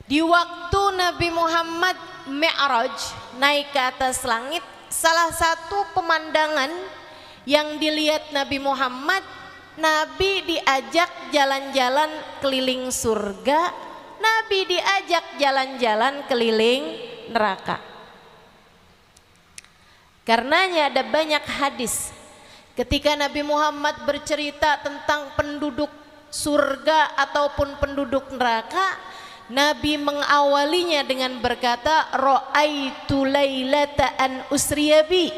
Di waktu Nabi Muhammad Mi'raj naik ke atas langit, salah satu pemandangan yang dilihat Nabi Muhammad, Nabi diajak jalan-jalan keliling surga, Nabi diajak jalan-jalan keliling neraka. Karenanya ada banyak hadis ketika Nabi Muhammad bercerita tentang penduduk surga ataupun penduduk neraka, Nabi mengawalinya dengan berkata, ra'aitu lailata an usriyabi.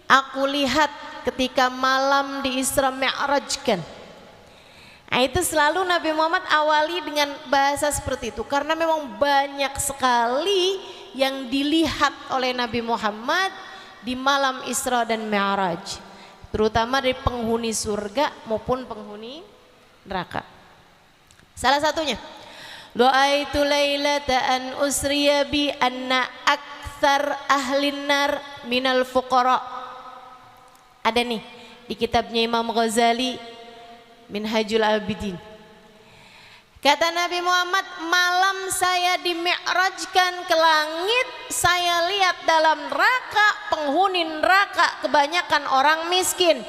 Aku lihat ketika malam di Isra Mi'rajkan. Nah, itu selalu Nabi Muhammad awali dengan bahasa seperti itu karena memang banyak sekali yang dilihat oleh Nabi Muhammad di malam Isra dan Mi'raj, terutama dari penghuni surga maupun penghuni neraka. Salah satunya, ra'aitu lailata an usriya bi anna aktsar ahlin nar minal fuqara. Ada nih di kitabnya Imam Ghazali Minhajul Abidin. Kata Nabi Muhammad, malam saya dimi'rajkan ke langit, saya lihat dalam neraka, penghuni neraka kebanyakan orang miskin.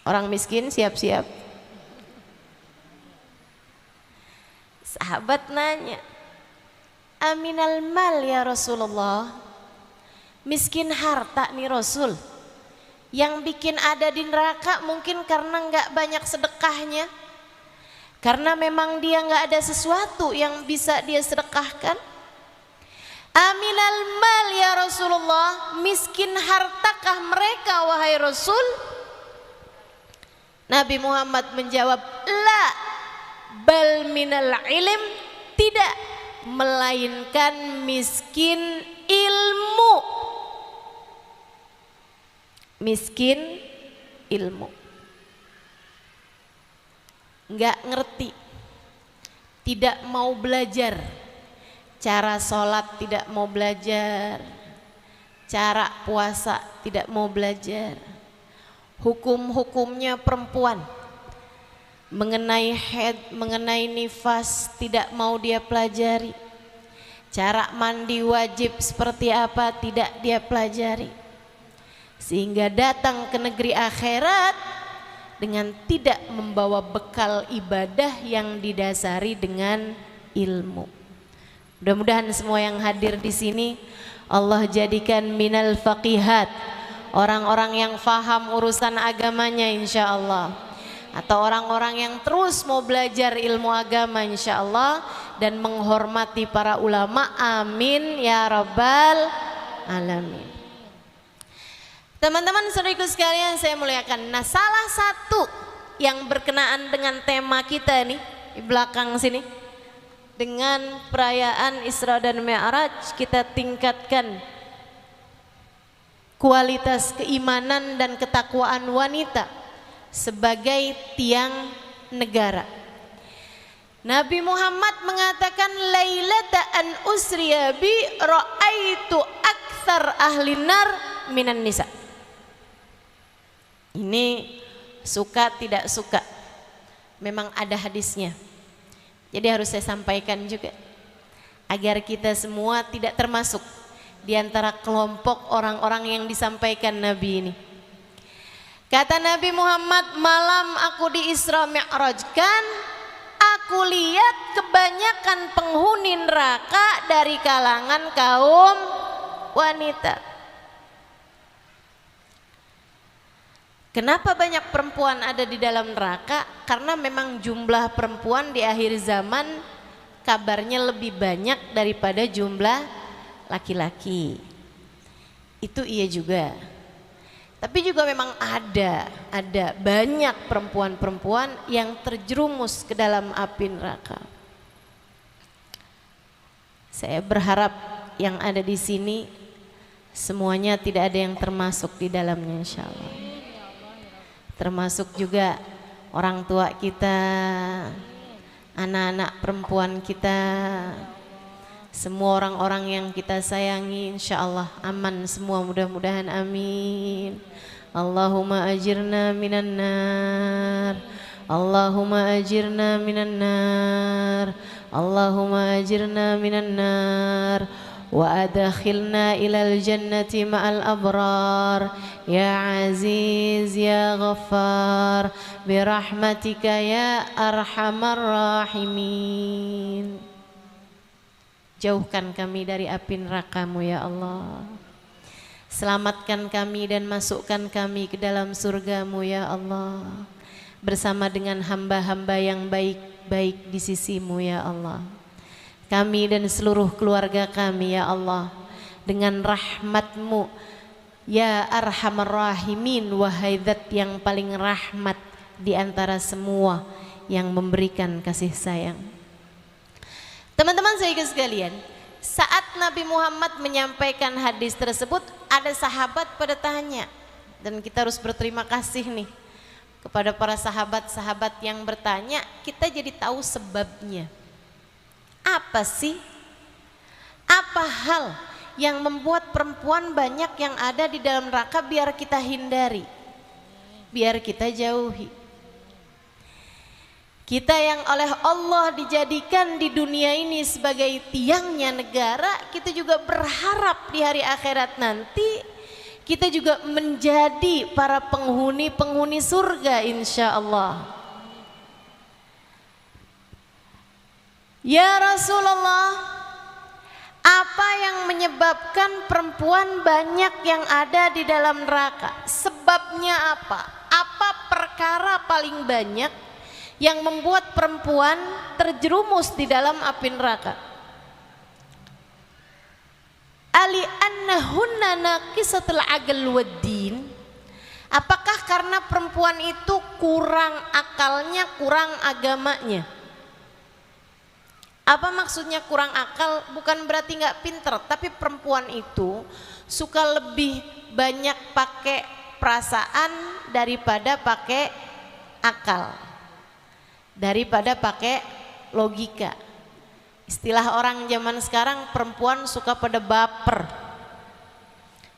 Orang miskin siap-siap. Sahabat nanya, aminal mal ya Rasulullah, miskin harta nih Rasul. Yang bikin ada di neraka mungkin karena nggak banyak sedekahnya, karena memang dia nggak ada sesuatu yang bisa dia sedekahkan. Aminal mal ya Rasulullah, miskin hartakah mereka wahai Rasul? Nabi Muhammad menjawab, la bal minal ilm, tidak, melainkan miskin ilmu. Miskin ilmu, nggak ngerti, tidak mau belajar cara sholat, tidak mau belajar cara puasa, tidak mau belajar hukum-hukumnya perempuan, mengenai haid, mengenai nifas, tidak mau dia pelajari, cara mandi wajib seperti apa tidak dia pelajari, sehingga datang ke negeri akhirat dengan tidak membawa bekal ibadah yang didasari dengan ilmu. Mudah-mudahan semua yang hadir di sini Allah jadikan minal faqihat, orang-orang yang faham urusan agamanya insya Allah, atau orang-orang yang terus mau belajar ilmu agama insya Allah dan menghormati para ulama, amin ya rabbal alamin. Teman-teman saudaraku sekalian saya muliakan, nah salah satu yang berkenaan dengan tema kita nih di belakang sini, dengan perayaan Isra dan Mi'raj kita tingkatkan kualitas keimanan dan ketakwaan wanita sebagai tiang negara. Nabi Muhammad mengatakan, lailata an usriya bi ra'aitu aktsar ahlin nar minan nisa. Ini suka tidak suka memang ada hadisnya, jadi harus saya sampaikan juga agar kita semua tidak termasuk di antara kelompok orang-orang yang disampaikan Nabi ini. Kata Nabi Muhammad, malam aku di Isra Mi'rajkan, aku lihat kebanyakan penghuni neraka dari kalangan kaum wanita. Kenapa banyak perempuan ada di dalam neraka? Karena memang jumlah perempuan di akhir zaman kabarnya lebih banyak daripada jumlah laki-laki. Itu iya juga. Tapi juga memang ada banyak perempuan-perempuan yang terjerumus ke dalam api neraka. Saya berharap yang ada di sini semuanya tidak ada yang termasuk di dalamnya insya Allah. Termasuk juga orang tua kita, anak-anak perempuan kita, semua orang-orang yang kita sayangi insya Allah aman semua, mudah-mudahan amin. Allahumma ajirna minan nar Allahumma ajirna minan nar, Allahumma ajirna minan nar, wa adkhilna ilal jannati ma'al abrar, ya aziz ya ghaffar, birahmatika ya arhamar rahimin. Jauhkan kami dari api neraka-Mu ya Allah. Selamatkan kami dan masukkan kami ke dalam surga-Mu ya Allah, bersama dengan hamba-hamba yang baik-baik di sisi-Mu ya Allah. Kami dan seluruh keluarga kami ya Allah, dengan rahmat-Mu ya arhamar rahimin, wahai Zat yang paling rahmat di antara semua yang memberikan kasih sayang. Teman-teman sekalian, saat Nabi Muhammad menyampaikan hadis tersebut, ada sahabat pada tanya, dan kita harus berterima kasih nih kepada para sahabat-sahabat yang bertanya, kita jadi tahu sebabnya. Apa sih? Apa hal yang membuat perempuan banyak yang ada di dalam neraka biar kita hindari, biar kita jauhi? Kita yang oleh Allah dijadikan di dunia ini sebagai tiangnya negara, kita juga berharap di hari akhirat nanti kita juga menjadi para penghuni-penghuni surga insya Allah. Ya Rasulullah, apa yang menyebabkan perempuan banyak yang ada di dalam neraka? Sebabnya apa? Apa perkara paling banyak yang membuat perempuan terjerumus di dalam api neraka? Ali annahunna naqisatul aql waddin. Apakah karena perempuan itu kurang akalnya, kurang agamanya? Apa maksudnya kurang akal? Bukan berarti nggak pinter, tapi perempuan itu suka lebih banyak pakai perasaan daripada pakai akal, daripada pakai logika. Istilah orang zaman sekarang, perempuan suka pada baper,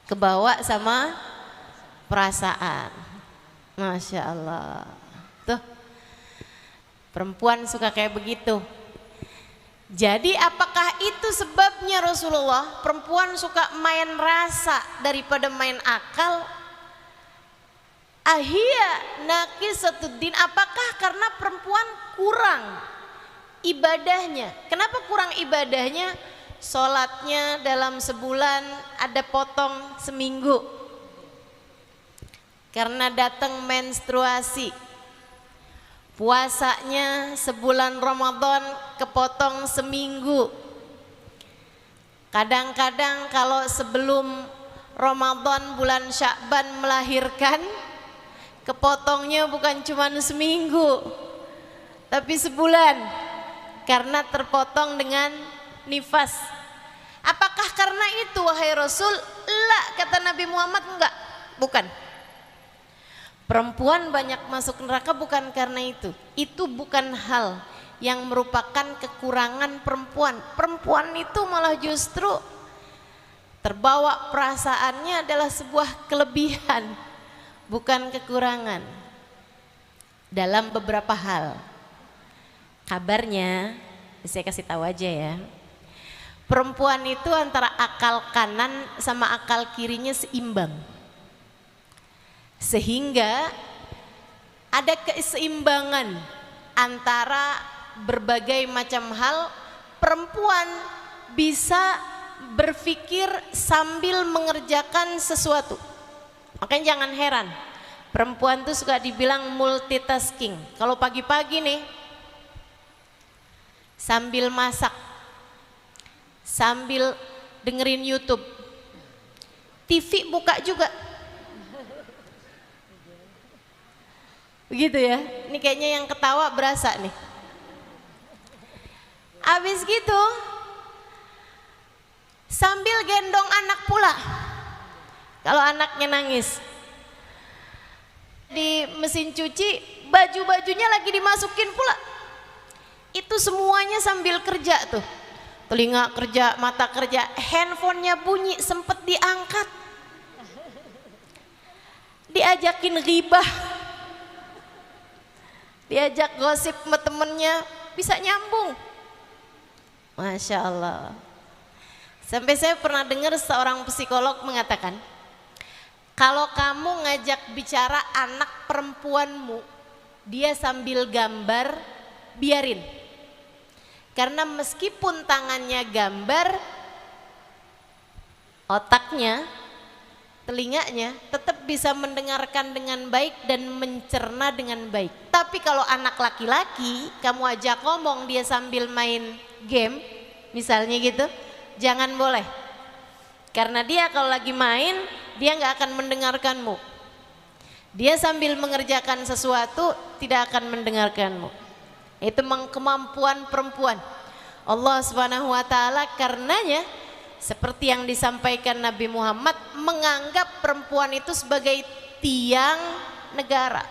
kebawa sama perasaan. Masya Allah, tuh perempuan suka kayak begitu. Jadi apakah itu sebabnya Rasulullah perempuan suka main rasa daripada main akal? Ahia naqisatuddin, apakah karena perempuan kurang ibadahnya? Kenapa kurang ibadahnya? Sholatnya dalam sebulan ada potong seminggu karena datang menstruasi. Puasanya sebulan Ramadan kepotong seminggu. Kadang-kadang kalau sebelum Ramadan bulan Sya'ban melahirkan, kepotongnya bukan cuma seminggu tapi sebulan karena terpotong dengan nifas. Apakah karena itu wahai Rasul? La, kata Nabi Muhammad, enggak, bukan. Perempuan banyak masuk neraka bukan karena itu. Itu bukan hal yang merupakan kekurangan perempuan. Perempuan itu malah justru terbawa perasaannya adalah sebuah kelebihan, bukan kekurangan. Dalam beberapa hal. Kabarnya, saya kasih tahu aja ya. Perempuan itu antara akal kanan sama akal kirinya seimbang. Sehingga ada keseimbangan antara berbagai macam hal. Perempuan bisa berpikir sambil mengerjakan sesuatu. Makanya jangan heran, perempuan tuh suka dibilang multitasking. Kalau pagi-pagi nih sambil masak, sambil dengerin YouTube, TV buka juga. Begitu ya, ini kayaknya yang ketawa berasa nih. Habis gitu sambil gendong anak pula. Kalau anaknya nangis, di mesin cuci baju-bajunya lagi dimasukin pula. Itu semuanya sambil kerja tuh. Telinga kerja, mata kerja, handphonenya bunyi, sempet diangkat, diajakin ghibah, diajak gosip sama temennya bisa nyambung. Masya Allah. Sampai saya pernah dengar seorang psikolog mengatakan, kalau kamu ngajak bicara anak perempuanmu, dia sambil gambar, biarin. Karena meskipun tangannya gambar, otaknya, telinganya tetap bisa mendengarkan dengan baik dan mencerna dengan baik. Tapi kalau anak laki-laki, kamu ajak ngomong dia sambil main game, misalnya gitu, jangan boleh. Karena dia kalau lagi main, dia nggak akan mendengarkanmu. Dia sambil mengerjakan sesuatu, tidak akan mendengarkanmu. Itu kemampuan perempuan. Allah Subhanahu wa taala karenanya seperti yang disampaikan Nabi Muhammad menganggap perempuan itu sebagai tiang negara,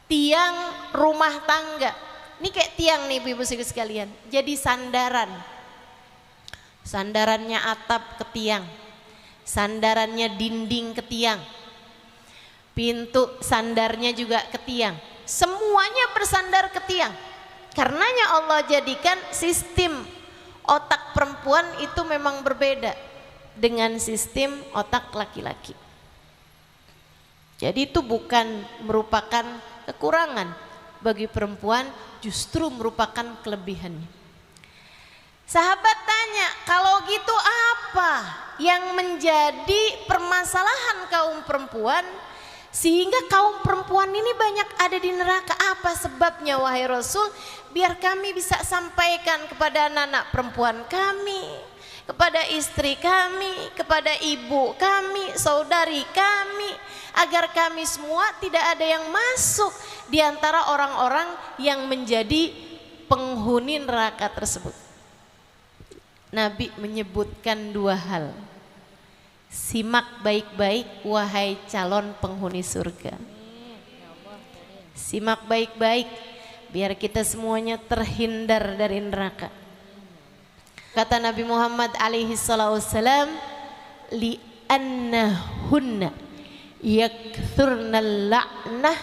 tiang rumah tangga. Ini kayak tiang nih ibu-ibu sekalian, jadi sandaran. Sandarannya atap ke tiang, sandarannya dinding ke tiang, pintu sandarnya juga ke tiang. Semuanya bersandar ke tiang. Karenanya Allah jadikan sistem otak perempuan itu memang berbeda dengan sistem otak laki-laki. Jadi itu bukan merupakan kekurangan bagi perempuan, justru merupakan kelebihannya. Sahabat tanya, kalau gitu apa yang menjadi permasalahan kaum perempuan sehingga kaum perempuan ini banyak ada di neraka? Apa sebabnya wahai Rasul? Biar kami bisa sampaikan kepada anak-anak perempuan kami, kepada istri kami, kepada ibu kami, saudari kami, agar kami semua tidak ada yang masuk di antara orang-orang yang menjadi penghuni neraka tersebut. Nabi menyebutkan dua hal. Simak baik-baik wahai calon penghuni surga. Simak baik-baik biar kita semuanya terhindar dari neraka. Kata Nabi Muhammad alaihi salatu wassalam, li annahunna yakthurnal la'nah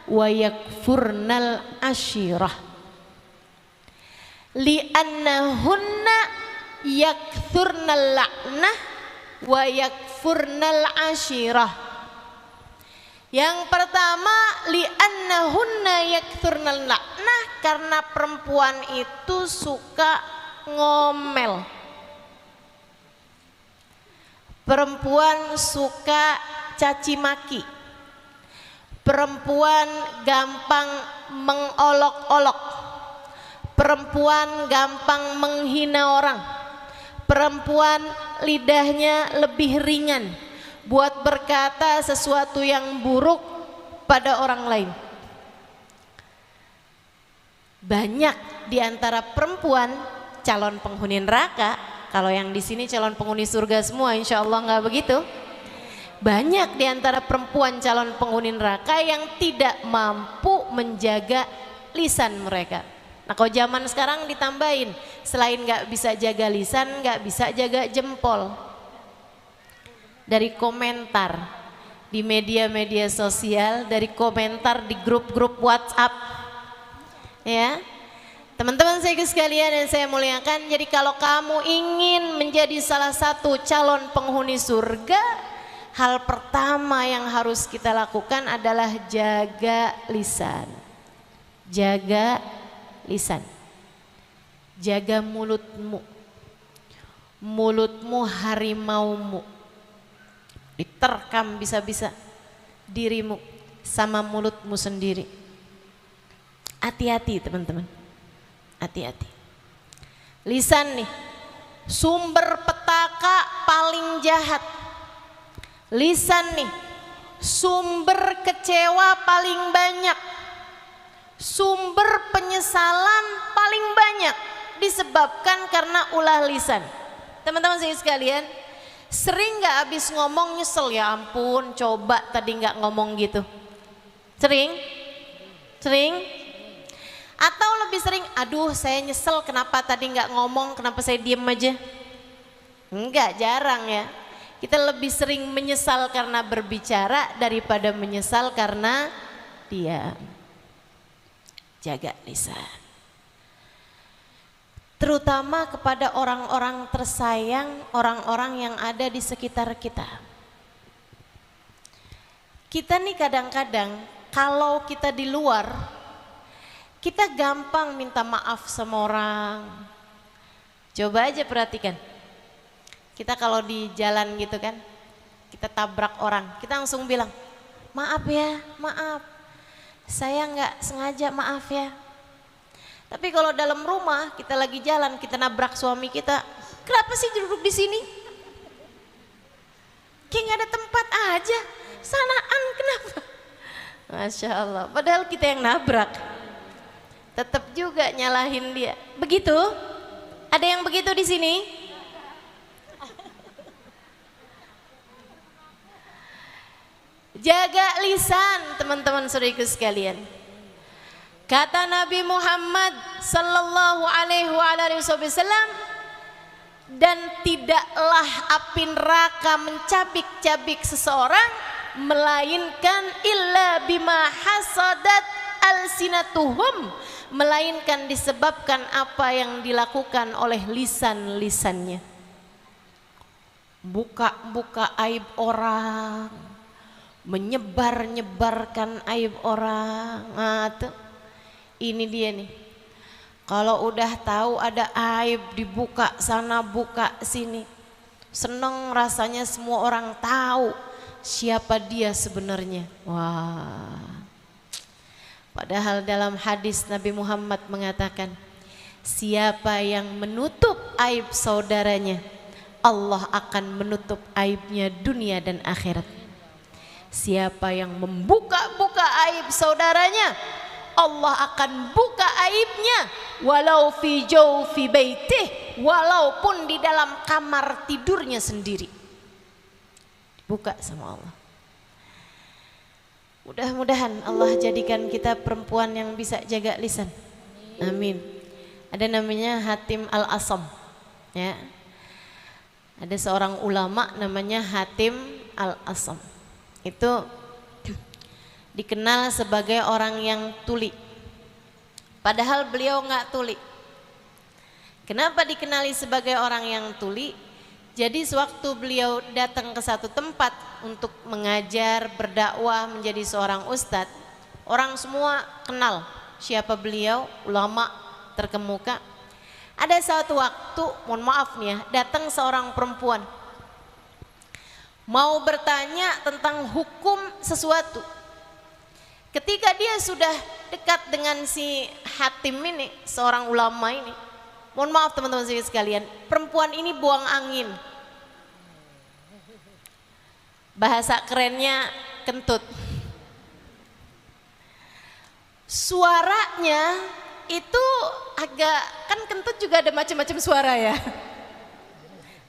wa yakfurnal ashirah. Li annahunna yakthurnal la'nah wa yakfurnal ashirah. Yang pertama, li'annahunna yakthurnal la'nah, karena perempuan itu suka ngomel. Perempuan suka caci maki. Perempuan gampang mengolok-olok. Perempuan gampang menghina orang. Perempuan lidahnya lebih ringan buat berkata sesuatu yang buruk pada orang lain. Banyak di antara perempuan calon penghuni neraka. Kalau yang di sini calon penghuni surga semua, insya Allah nggak begitu. Banyak di antara perempuan calon penghuni neraka yang tidak mampu menjaga lisan mereka. Nah, kalau zaman sekarang ditambahin, selain nggak bisa jaga lisan, nggak bisa jaga jempol. Dari komentar di media-media sosial, dari komentar di grup-grup WhatsApp, ya teman-teman saya sekalian yang saya muliakan. Jadi kalau kamu ingin menjadi salah satu calon penghuni surga, hal pertama yang harus kita lakukan adalah jaga lisan. Jaga lisan, jaga mulutmu. Mulutmu harimaumu, diterkam bisa-bisa dirimu sama mulutmu sendiri. Hati-hati teman-teman, hati-hati. Lisan nih sumber petaka paling jahat. Lisan nih sumber kecewa paling banyak. Sumber penyesalan paling banyak disebabkan karena ulah lisan. Teman-teman sekalian, sering gak habis ngomong nyesel, ya ampun coba tadi gak ngomong gitu? Sering? Sering? Atau lebih sering, aduh saya nyesel kenapa tadi gak ngomong, kenapa saya diem aja? Enggak, jarang ya. Kita lebih sering menyesal karena berbicara daripada menyesal karena diam. jaga lisan. Terutama kepada orang-orang tersayang, orang-orang yang ada di sekitar kita. Kita nih kadang-kadang kalau kita di luar, kita gampang minta maaf sama orang. Coba aja perhatikan. Kita kalau di jalan gitu kan, kita tabrak orang, kita langsung bilang, maaf ya, maaf. Saya nggak sengaja, maaf ya. Tapi kalau dalam rumah kita lagi jalan, kita nabrak suami kita, kenapa sih duduk di sini? Kayak nggak ada tempat aja, sanaan kenapa? Masya Allah, padahal kita yang nabrak, tetap juga nyalahin dia. Begitu? Ada yang begitu di sini? Jaga lisan, teman-teman saudaraku sekalian. Kata Nabi Muhammad sallallahu alaihi wasallam, dan tidaklah api neraka mencabik-cabik seseorang melainkan illa bima hasadat alsinatuhum, melainkan disebabkan apa yang dilakukan oleh lisan-lisannya. Buka-buka aib orang, menyebar-nyebarkan aib orang. Nah, tuh. Ini dia nih, kalau udah tahu ada aib dibuka sana buka sini, seneng rasanya semua orang tahu siapa dia sebenarnya. Wah, padahal dalam hadis Nabi Muhammad mengatakan, siapa yang menutup aib saudaranya, Allah akan menutup aibnya dunia dan akhirat. Siapa yang membuka-buka aib saudaranya, Allah akan buka aibnya walau fi jawfi baitih, walaupun di dalam kamar tidurnya sendiri. Buka sama Allah. Mudah-mudahan Allah jadikan kita perempuan yang bisa jaga lisan. Amin. Ada namanya Hatim Al-Asam, ya. Ada seorang ulama namanya Hatim Al-Asam. Itu dikenal sebagai orang yang tuli, padahal beliau nggak tuli. Kenapa dikenali sebagai orang yang tuli? Jadi sewaktu beliau datang ke satu tempat untuk mengajar, berdakwah, menjadi seorang ustadz, orang semua kenal siapa beliau, ulama terkemuka. Ada satu waktu, mohon maaf nih ya, datang seorang perempuan mau bertanya tentang hukum sesuatu. Ketika dia sudah dekat dengan si Hatim ini, seorang ulama ini, mohon maaf teman-teman sekalian, perempuan ini buang angin. Bahasa kerennya kentut. Suaranya itu agak, kan kentut juga ada macam-macam suara ya.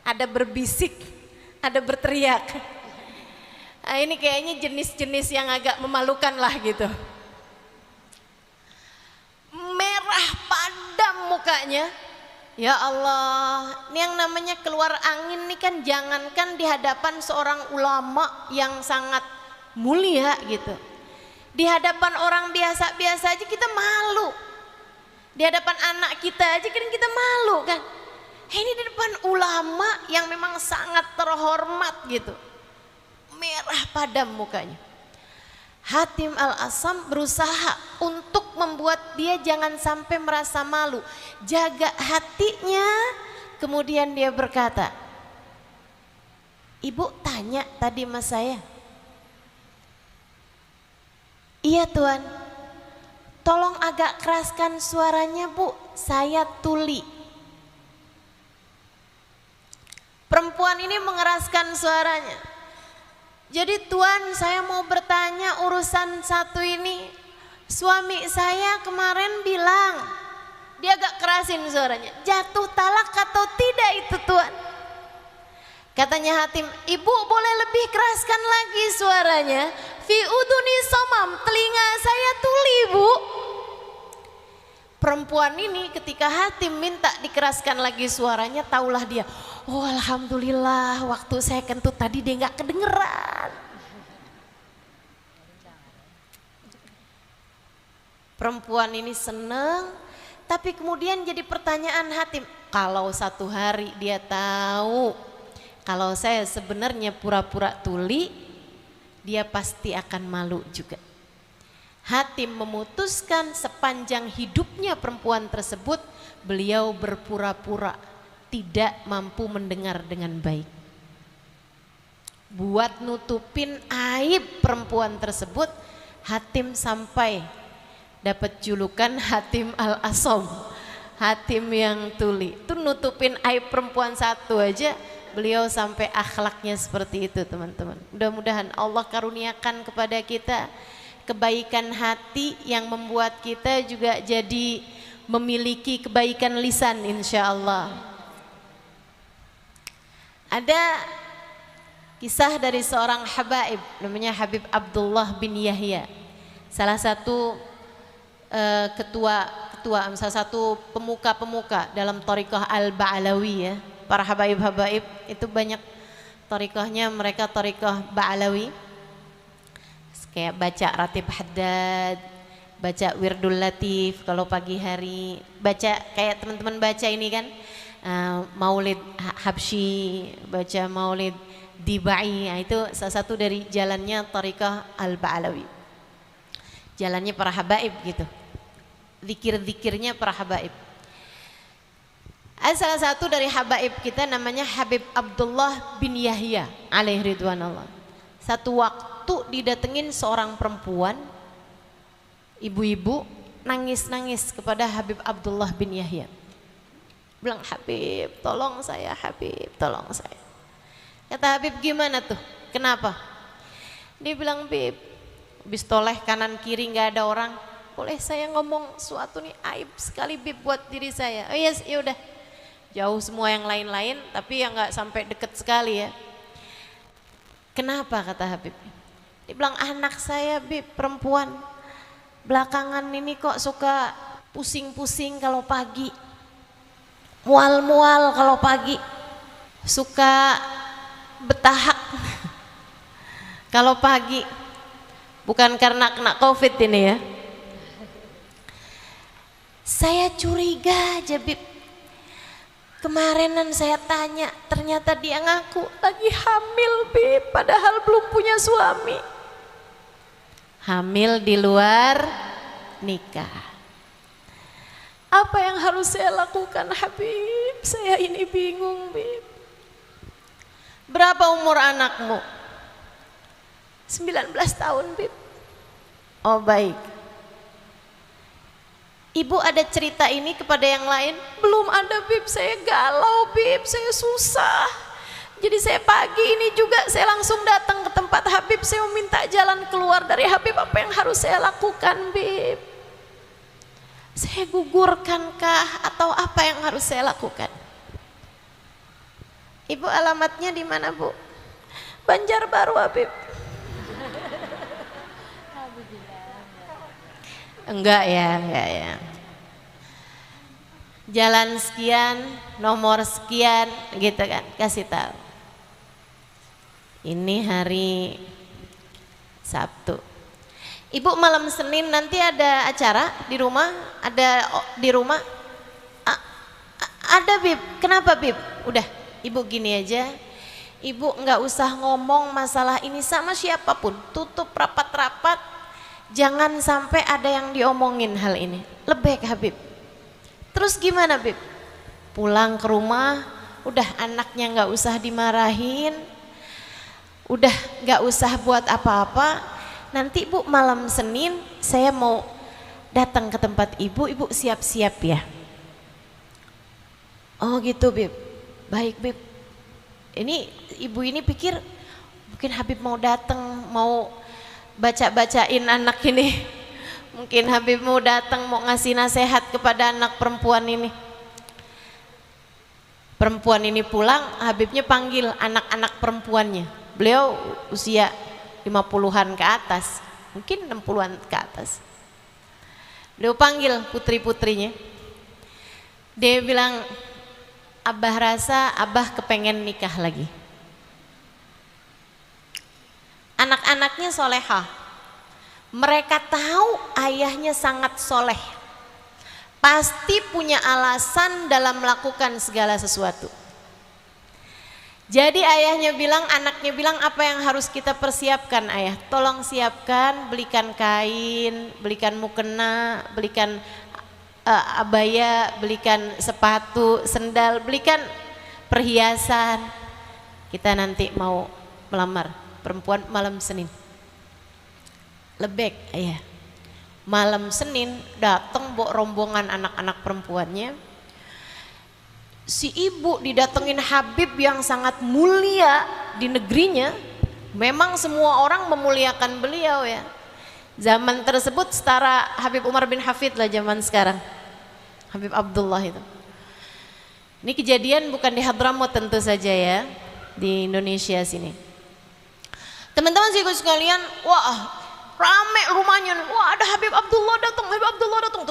Ada berbisik, ada berteriak. Nah, ini kayaknya jenis-jenis yang agak memalukan lah gitu. Merah padam mukanya. Ya Allah, ini yang namanya keluar angin nih kan, jangankan di hadapan seorang ulama yang sangat mulia gitu. Di hadapan orang biasa-biasa aja kita malu. Di hadapan anak kita aja kan kita malu kan. Ini di depan ulama yang memang sangat terhormat gitu. Merah padam mukanya. Hatim Al-Asam berusaha untuk membuat dia jangan sampai merasa malu, jaga hatinya. Kemudian dia berkata, ibu tanya tadi mas saya. Iya tuan, tolong agak keraskan suaranya bu, saya tuli. Perempuan ini mengeraskan suaranya. Jadi tuan, saya mau bertanya urusan satu ini. Suami saya kemarin bilang, dia agak kerasin suaranya, jatuh talak atau tidak itu tuan? Katanya Hatim, ibu boleh lebih keraskan lagi suaranya. Fi uduni somam, telinga saya tuli bu. Perempuan ini ketika Hatim minta dikeraskan lagi suaranya, taulah dia, oh alhamdulillah waktu saya kentut tadi dia nggak kedengeran. Perempuan ini seneng, tapi kemudian jadi pertanyaan Hatim, kalau satu hari dia tahu kalau saya sebenarnya pura-pura tuli, dia pasti akan malu juga. Hatim memutuskan sepanjang hidupnya perempuan tersebut beliau berpura-pura tidak mampu mendengar dengan baik. Buat nutupin aib perempuan tersebut, Hatim sampai dapat julukan Hatim al-Asom, Hatim yang tuli. Itu nutupin aib perempuan satu aja, beliau sampai akhlaknya seperti itu teman-teman. Mudah-mudahan Allah karuniakan kepada kita kebaikan hati yang membuat kita juga jadi memiliki kebaikan lisan insya Allah. Ada kisah dari seorang habaib namanya Habib Abdullah bin Yahya, salah satu salah satu pemuka-pemuka dalam thariqah Al-Ba'alawi ya. Para habaib-habaib itu banyak thariqahnya, mereka thariqah Ba'alawi, kayak baca Ratib Haddad, baca Wirdul Latif kalau pagi hari, baca kayak teman-teman baca ini kan, Maulid Habsyi, baca Maulid Dibai. Nah, itu salah satu dari jalannya thariqah Al-Ba'alawi, jalannya para habaib gitu, zikir-zikirnya para habaib. Ada salah satu dari habaib kita namanya Habib Abdullah bin Yahya alaihi ridwanullah. Satu waktu didatengin seorang perempuan, ibu-ibu nangis-nangis kepada Habib Abdullah bin Yahya. Bilang, Habib tolong saya, Habib tolong saya. Kata Habib, gimana tuh, kenapa? Dia bilang, Bib, habis toleh kanan kiri nggak ada orang, boleh saya ngomong suatu nih aib sekali Bib buat diri saya. Oh yes, ya udah, jauh semua yang lain-lain tapi yang nggak sampai deket sekali ya. Kenapa, kata Habib? Dia bilang, anak saya Bib perempuan belakangan ini kok suka pusing-pusing kalau pagi, mual-mual kalau pagi, suka betahak kalau pagi. Bukan karena kena COVID ini ya. Saya curiga aja Bib, kemarinan saya tanya, ternyata dia ngaku lagi hamil Bib, padahal belum punya suami. Hamil di luar nikah. Apa yang harus saya lakukan Habib? Saya ini bingung Bib. Berapa umur anakmu? 19 tahun Bib. Oh baik. Ibu ada cerita ini kepada yang lain? Belum ada Bib, saya galau Bib, saya susah. Jadi saya pagi ini juga saya langsung datang ke tempat Habib, saya minta jalan keluar dari Habib, apa yang harus saya lakukan Bib? Saya gugurkankah atau apa yang harus saya lakukan? Ibu alamatnya di mana Bu? Banjarbaru Habib. Enggak ya. Jalan sekian, nomor sekian, gitu kan, kasih tahu. Ini hari Sabtu. Ibu malam Senin nanti ada acara di rumah, ada di rumah? Ada Bib. Kenapa Bib? Udah, Ibu gini aja. Ibu nggak usah ngomong masalah ini sama siapapun, tutup rapat-rapat. Jangan sampai ada yang diomongin hal ini. Lebih Habib. Terus gimana Bib? Pulang ke rumah, udah anaknya nggak usah dimarahin, udah nggak usah buat apa-apa. Nanti Bu malam Senin saya mau datang ke tempat Ibu siap-siap ya. Oh gitu Bib. Baik Bib. Ini ibu ini pikir mungkin Habib mau datang, mau baca-bacain anak ini. Mungkin Habib mau datang mau ngasih nasihat kepada anak perempuan ini. Perempuan ini pulang, Habibnya panggil anak-anak perempuannya. Beliau usia 50-an ke atas, mungkin 60-an ke atas. Beliau panggil putri-putrinya. Dia bilang, Abah rasa Abah kepengen nikah lagi. Anak-anaknya solehah, Mereka tahu ayahnya sangat soleh, pasti punya alasan dalam melakukan segala sesuatu. Jadi ayahnya bilang, anaknya bilang, apa yang harus kita persiapkan ayah? Tolong siapkan, belikan kain, belikan mukena, belikan abaya, belikan sepatu, sendal, belikan perhiasan. Kita nanti mau melamar perempuan malam Senin. Lebek ayah. Malam Senin datang bawa rombongan anak-anak perempuannya. Si ibu didatengin Habib yang sangat mulia di negerinya. Memang semua orang memuliakan beliau ya. Zaman tersebut setara Habib Umar bin Hafid lah zaman sekarang. Habib Abdullah itu. Ini kejadian bukan di Hadramaut tentu saja ya, di Indonesia sini. Teman-teman sekalian, wah rame rumahnya, wah ada Habib Abdullah datang, Habib Abdullah datang,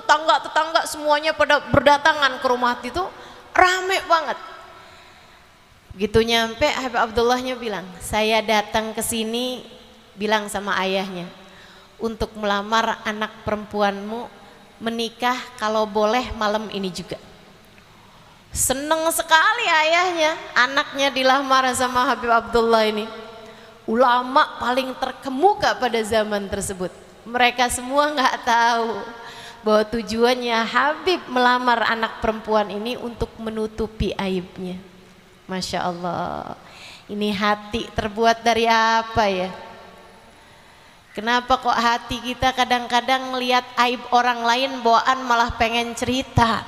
tetangga semuanya pada berdatangan ke rumah itu. Rame banget. Begitu nyampe Habib Abdullahnya bilang, saya datang ke sini bilang sama ayahnya untuk melamar anak perempuanmu menikah kalau boleh malam ini juga. Seneng sekali ayahnya, anaknya dilamar sama Habib Abdullah ini. Ulama paling terkemuka pada zaman tersebut. Mereka semua nggak tahu bahwa tujuannya Habib melamar anak perempuan ini untuk menutupi aibnya. Masya Allah, ini hati terbuat dari apa ya? Kenapa kok hati kita kadang-kadang melihat aib orang lain bawaan malah pengen cerita,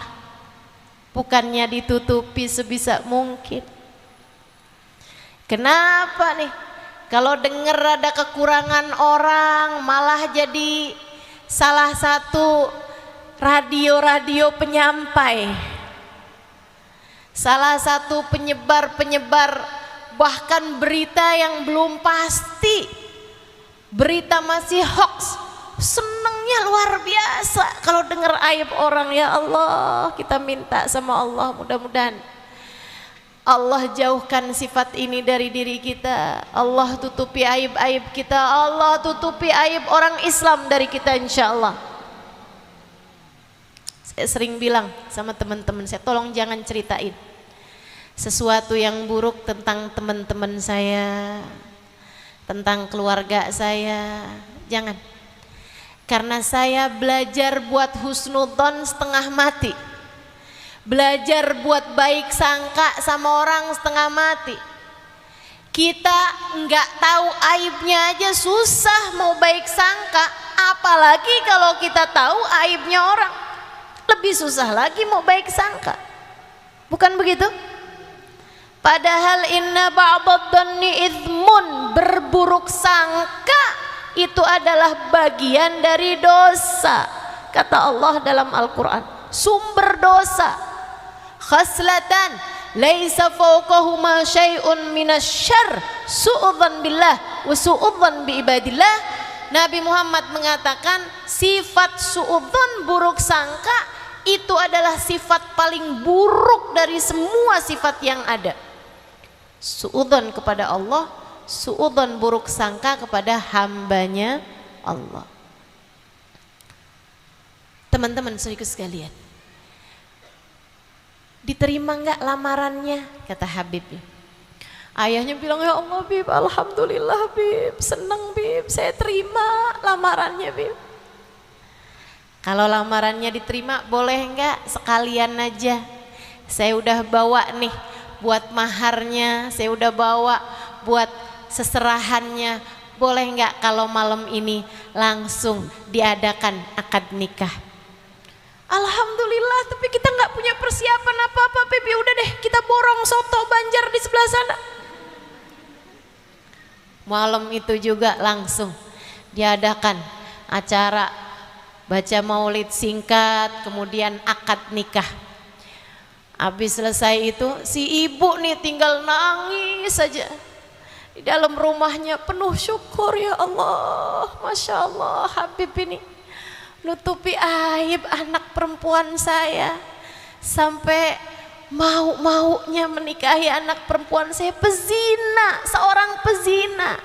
bukannya ditutupi sebisa mungkin? Kenapa nih kalau dengar ada kekurangan orang malah jadi salah satu radio-radio penyampai, salah satu penyebar bahkan berita yang belum pasti, berita masih hoax. Senangnya luar biasa kalau dengar aib orang. Ya Allah, kita minta sama Allah mudah-mudahan Allah jauhkan sifat ini dari diri kita. Allah tutupi aib-aib kita, Allah tutupi aib orang Islam dari kita insya Allah. Saya sering bilang sama teman-teman saya, tolong jangan ceritain sesuatu yang buruk tentang teman-teman saya, tentang keluarga saya, jangan. Karena saya belajar buat husnudzon setengah mati, belajar buat baik sangka sama orang setengah mati. Kita nggak tahu aibnya aja susah mau baik sangka, apalagi kalau kita tahu aibnya orang, lebih susah lagi mau baik sangka. Bukan begitu? Padahal inna ba'dadh-dhanni ithmun, berburuk sangka itu adalah bagian dari dosa. Kata Allah dalam Al-Quran, sumber dosa. Khaslatan laisa fawqahuma syai'un minasyarr su'udzan billah wa su'udzan bi ibadillah. Nabi Muhammad mengatakan sifat su'udzan, buruk sangka, itu adalah sifat paling buruk dari semua sifat yang ada. Su'udzan kepada Allah, su'udzan buruk sangka kepada hambanya Allah. Teman-teman saudaraku sekalian, diterima enggak lamarannya? Kata Habib. Ayahnya bilang, ya Allah Bib, alhamdulillah Bib, senang Bib, saya terima lamarannya Bib. Kalau lamarannya diterima, boleh enggak sekalian aja, saya udah bawa nih buat maharnya, saya udah bawa buat seserahannya, boleh enggak kalau malam ini langsung diadakan akad nikah? Alhamdulillah, tapi kita nggak punya persiapan apa-apa Bib, udah deh kita borong soto Banjar di sebelah sana. Malam itu juga langsung diadakan acara baca maulid singkat, kemudian akad nikah. Habis selesai itu si ibu nih tinggal nangis saja di dalam rumahnya, penuh syukur, ya Allah, Masya Allah, Habib ini nutupi aib anak perempuan saya, sampai mau-maunya menikahi anak perempuan saya, pezina, seorang pezina.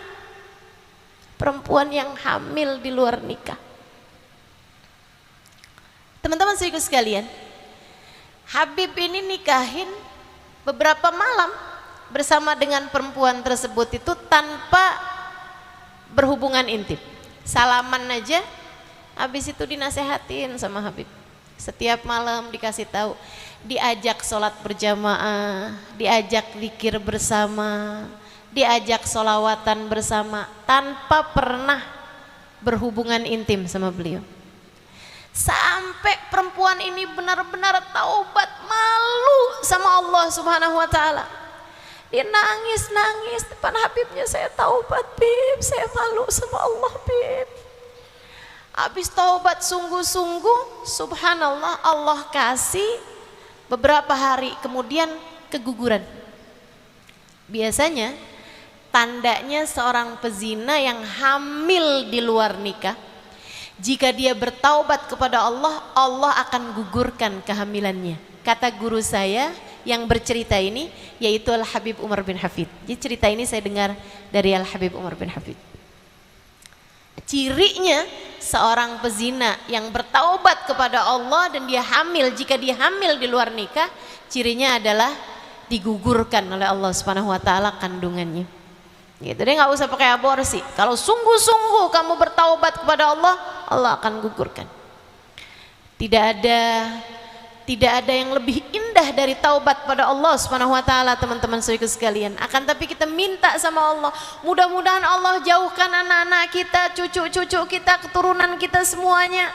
perempuan yang hamil di luar nikah. Teman-teman saudaraku sekalian, Habib ini nikahin beberapa malam bersama dengan perempuan tersebut itu tanpa berhubungan intim. Salaman aja, habis itu dinasehatin sama Habib. Setiap malam dikasih tahu, diajak sholat berjamaah, diajak zikir bersama, diajak sholawatan bersama, tanpa pernah berhubungan intim sama beliau. Sampai perempuan ini benar-benar taubat, malu sama Allah Subhanahu wa Ta'ala. Dia nangis-nangis depan Habibnya, saya taubat Bib, saya malu sama Allah Bib. Habis taubat sungguh-sungguh, subhanallah, Allah kasih beberapa hari kemudian keguguran. Biasanya tandanya seorang pezina yang hamil di luar nikah, jika dia bertaubat kepada Allah, Allah akan gugurkan kehamilannya. Kata guru saya yang bercerita ini, yaitu Al-Habib Umar bin Hafid. Jadi cerita ini saya dengar dari Al-Habib Umar bin Hafid. Cirinya seorang pezina yang bertaubat kepada Allah dan dia hamil, jika dia hamil di luar nikah, cirinya adalah digugurkan oleh Allah Subhanahu wa Ta'ala kandungannya. Gitu, dia nggak usah pakai aborsi. Kalau sungguh-sungguh kamu bertaubat kepada Allah, Allah akan gugurkan. Tidak ada yang lebih indah dari taubat pada Allah Subhanahu wa Ta'ala, teman-teman saudaraku sekalian. Akan tapi kita minta sama Allah, mudah-mudahan Allah jauhkan anak-anak kita, cucu-cucu kita, keturunan kita semuanya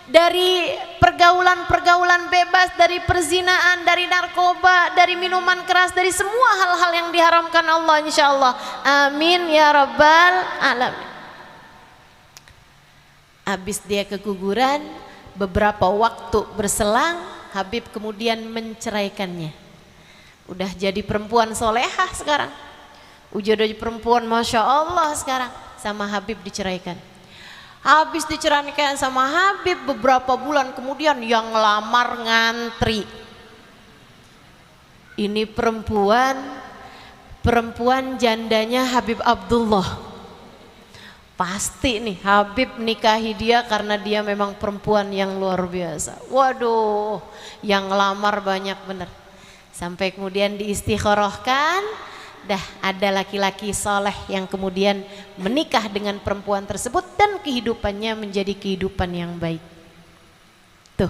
dari pergaulan-pergaulan bebas, dari perzinaan, dari narkoba, dari minuman keras, dari semua hal-hal yang diharamkan Allah, insyaallah. Amin ya rabbal alamin. Habis dia keguguran, beberapa waktu berselang, Habib kemudian menceraikannya. Udah jadi perempuan solehah sekarang, udah jadi perempuan masya Allah sekarang, sama Habib diceraikan. Habis diceraikan sama Habib, beberapa bulan kemudian yang ngelamar ngantri. Ini perempuan jandanya Habib Abdullah. Pasti nih Habib nikahi dia karena dia memang perempuan yang luar biasa. Waduh, yang ngelamar banyak bener. Sampai kemudian diistikharahkan, dah ada laki-laki soleh yang kemudian menikah dengan perempuan tersebut dan kehidupannya menjadi kehidupan yang baik. Tuh,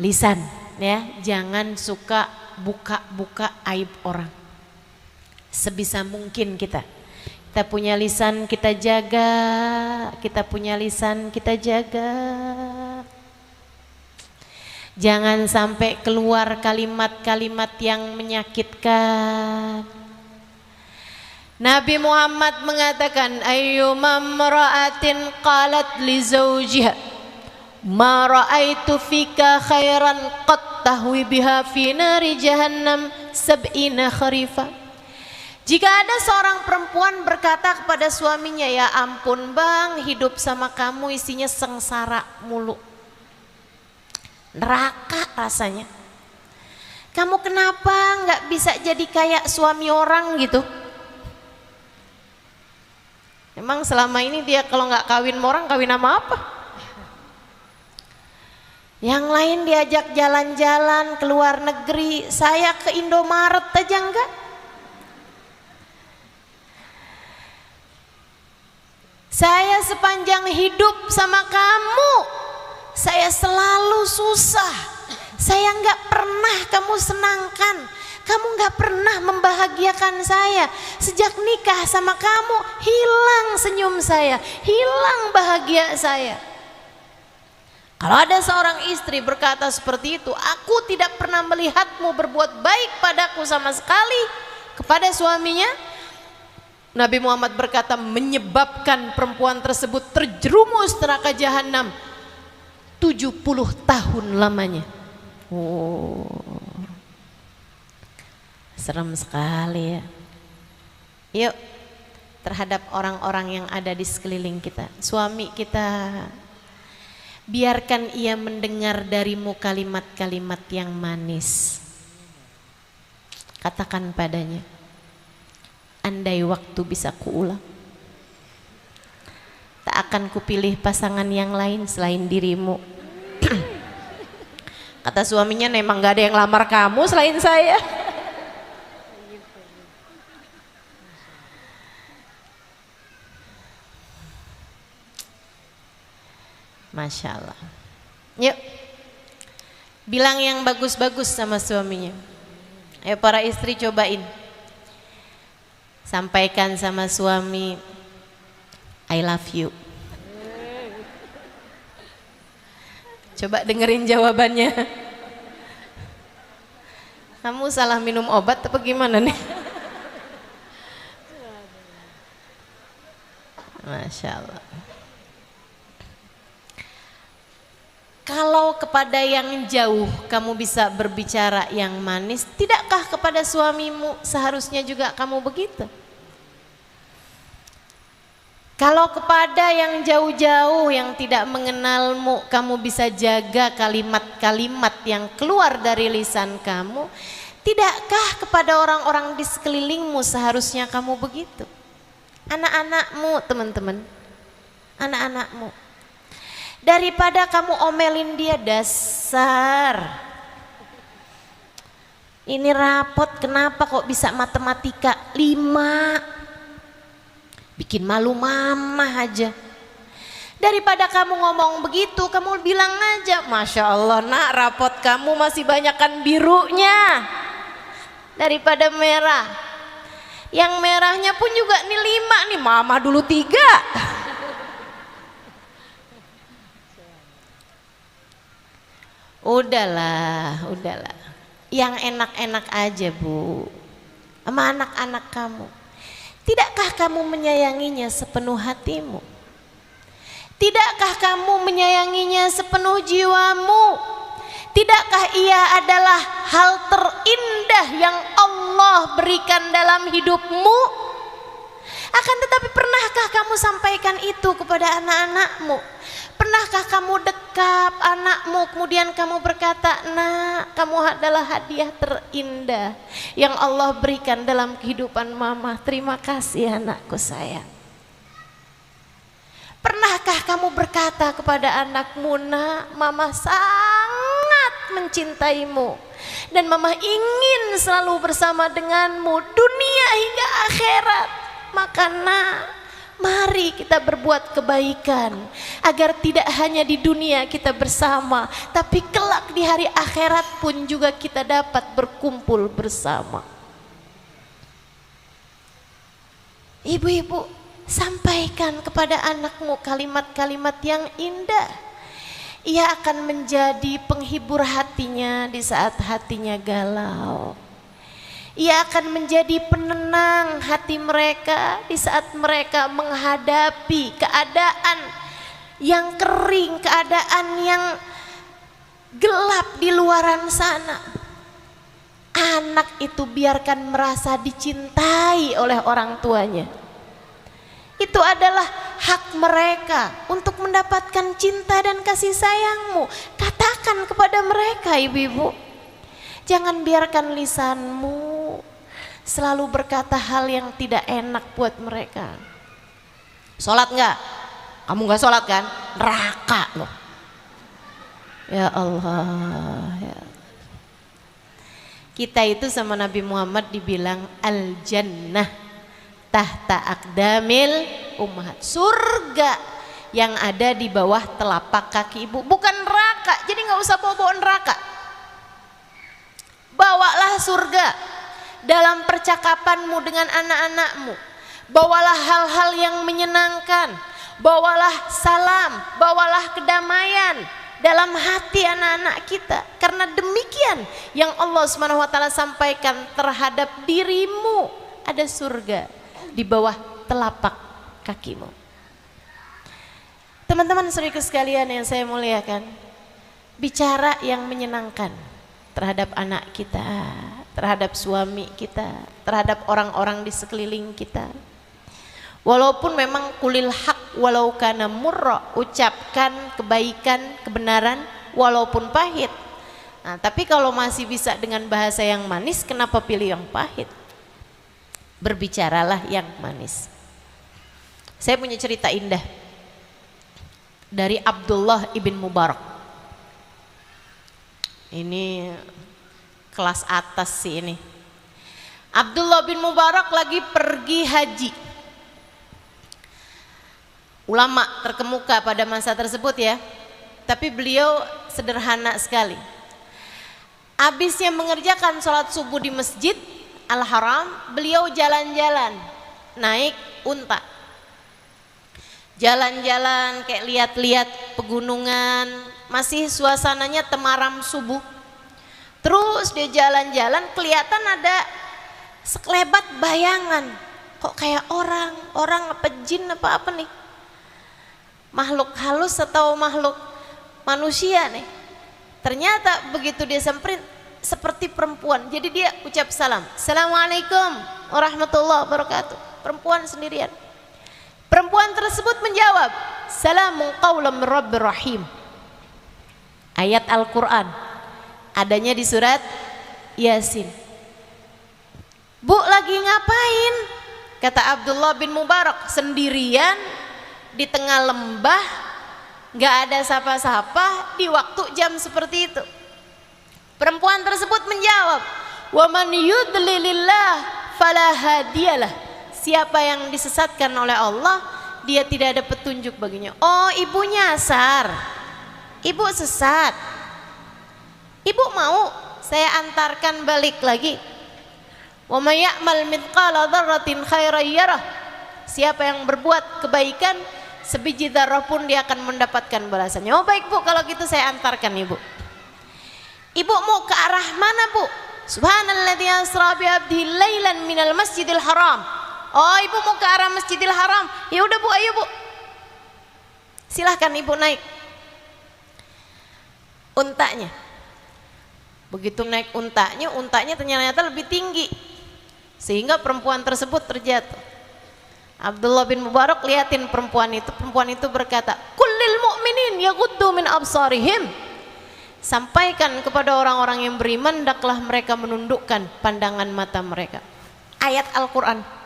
lisan ya, jangan suka buka-buka aib orang. Sebisa mungkin kita punya lisan kita jaga, kita punya lisan kita jaga. Jangan sampai keluar kalimat-kalimat yang menyakitkan. Nabi Muhammad mengatakan, ayyuma imra'atin qalat li zawjiha ma ra'aitu fika khairan qad tahwi biha fi nari jahannam sab'ina kharifa. Jika ada seorang perempuan berkata kepada suaminya, ya ampun bang, hidup sama kamu isinya sengsara mulu, neraka rasanya. Kamu kenapa nggak bisa jadi kayak suami orang gitu? Emang selama ini dia kalau nggak kawin sama orang, kawin sama apa? Yang lain diajak jalan-jalan ke luar negeri, saya ke Indomaret aja enggak. Saya sepanjang hidup sama kamu, saya selalu susah. Saya nggak pernah kamu senangkan, kamu nggak pernah membahagiakan saya. Sejak nikah sama kamu, hilang senyum saya, hilang bahagia saya. Kalau ada seorang istri berkata seperti itu, aku tidak pernah melihatmu berbuat baik padaku sama sekali, kepada suaminya, Nabi Muhammad berkata menyebabkan perempuan tersebut terjerumus neraka jahanam 70 tahun lamanya. Oh, serem sekali ya. Yuk, terhadap orang-orang yang ada di sekeliling kita, suami kita, biarkan ia mendengar darimu kalimat-kalimat yang manis. Katakan padanya, andai waktu bisa kuulang, tak akan kupilih pasangan yang lain selain dirimu. Kata suaminya, memang gak ada yang lamar kamu selain saya. Masya Allah. Yuk, bilang yang bagus-bagus sama suaminya. Ayo para istri cobain, sampaikan sama suami, I love you. Coba dengerin jawabannya. Kamu salah minum obat apa gimana nih? Masya Allah. Kalau kepada yang jauh kamu bisa berbicara yang manis, tidakkah kepada suamimu seharusnya juga kamu begitu? Kalau kepada yang jauh-jauh yang tidak mengenalmu, kamu bisa jaga kalimat-kalimat yang keluar dari lisan kamu, tidakkah kepada orang-orang di sekelilingmu seharusnya kamu begitu? Anak-anakmu, teman-teman, anak-anakmu, daripada kamu omelin dia, dasar ini rapot kenapa kok bisa matematika 5, bikin malu mama aja. Daripada kamu ngomong begitu, kamu bilang aja, Masya Allah nak, rapot kamu masih banyakan birunya daripada merah. Yang merahnya pun juga nih 5 nih, mama dulu 3. Udahlah, udahlah. Yang enak-enak aja Bu, sama anak-anak kamu. Tidakkah kamu menyayanginya sepenuh hatimu? Tidakkah kamu menyayanginya sepenuh jiwamu? Tidakkah ia adalah hal terindah yang Allah berikan dalam hidupmu? Akan tetapi pernahkah kamu sampaikan itu kepada anak-anakmu? Pernahkah kamu dekap anakmu kemudian kamu berkata, nak, kamu adalah hadiah terindah yang Allah berikan dalam kehidupan mama, terima kasih anakku sayang. Pernahkah kamu berkata kepada anakmu, nak, mama sangat mencintaimu dan mama ingin selalu bersama denganmu dunia hingga akhirat, maka nak, mari kita berbuat kebaikan agar tidak hanya di dunia kita bersama, tapi kelak di hari akhirat pun juga kita dapat berkumpul bersama. Ibu-ibu, sampaikan kepada anakmu kalimat-kalimat yang indah. Ia akan menjadi penghibur hatinya di saat hatinya galau. Ia akan menjadi penenang hati mereka di saat mereka menghadapi keadaan yang kering, keadaan yang gelap di luaran sana. Anak itu biarkan merasa dicintai oleh orang tuanya. Itu adalah hak mereka untuk mendapatkan cinta dan kasih sayangmu. Katakan kepada mereka, ibu-ibu, jangan biarkan lisanmu selalu berkata hal yang tidak enak buat mereka. Sholat enggak? Kamu enggak sholat kan? Neraka loh. Ya Allah, ya. Kita itu sama Nabi Muhammad dibilang al-jannah tahta aqdamil ummahat. Surga yang ada di bawah telapak kaki ibu, bukan neraka. Jadi nggak usah bawa-bawa neraka. Bawalah surga dalam percakapanmu dengan anak-anakmu. Bawalah hal-hal yang menyenangkan, bawalah salam, bawalah kedamaian dalam hati anak-anak kita. Karena demikian yang Allah SWT sampaikan terhadap dirimu, ada surga di bawah telapak kakimu. Teman-teman saudaraku sekalian yang saya muliakan, bicara yang menyenangkan terhadap anak kita, terhadap suami kita, terhadap orang-orang di sekeliling kita. Walaupun memang kulil haq walau kana murra, ucapkan kebaikan, kebenaran walaupun pahit. Nah, tapi kalau masih bisa dengan bahasa yang manis, kenapa pilih yang pahit? Berbicaralah yang manis. Saya punya cerita indah. dari Abdullah ibn Mubarak. Ini kelas atas sih ini. Abdullah bin Mubarak lagi pergi haji. Ulama terkemuka pada masa tersebut ya. Tapi beliau sederhana sekali. Habisnya mengerjakan sholat subuh di Masjid Al-Haram, beliau jalan-jalan naik unta. Jalan-jalan kayak lihat-lihat pegunungan, masih suasananya temaram subuh. Terus dia jalan-jalan, kelihatan ada sekelebat bayangan. Kok kayak orang apa jin apa nih? Makhluk halus atau makhluk manusia nih? Ternyata begitu dia samperin seperti perempuan. Jadi dia ucap salam. Assalamualaikum warahmatullahi wabarakatuh. Perempuan sendirian. Perempuan tersebut menjawab, Salamun qawlan min Rabbir Rahim. Ayat Al-Quran adanya di surat Yasin. Bu, lagi ngapain? Kata Abdullah bin Mubarak, sendirian di tengah lembah, gak ada sapa-sapa di waktu jam seperti itu. Perempuan tersebut menjawab, wa man yudlilillah fala hadiyalah. Siapa yang disesatkan oleh Allah, dia tidak ada petunjuk baginya. Oh, ibu nyasar, ibu sesat, ibu mau saya antarkan balik lagi. Wa may ya'mal mithqala dzarratin khairan yarah. Siapa yang berbuat kebaikan sebiji zarah pun dia akan mendapatkan balasannya. Oh baik bu, kalau gitu saya antarkan ibu. Ibu mau ke arah mana bu? Subhanalladzi asra bi abdihi lailan minal masjidil haram. Oh ibu mau ke arah Masjidil Haram. Ya udah bu, ayo bu, silahkan ibu naik untanya. Begitu naik untanya ternyata lebih tinggi sehingga perempuan tersebut terjatuh. Abdullah bin Mubarak liatin perempuan itu berkata, kullil mu'minin yaghuddu min absarihim. Sampaikan kepada orang-orang yang beriman, hendaklah mereka menundukkan pandangan mata mereka. Ayat Al-Quran.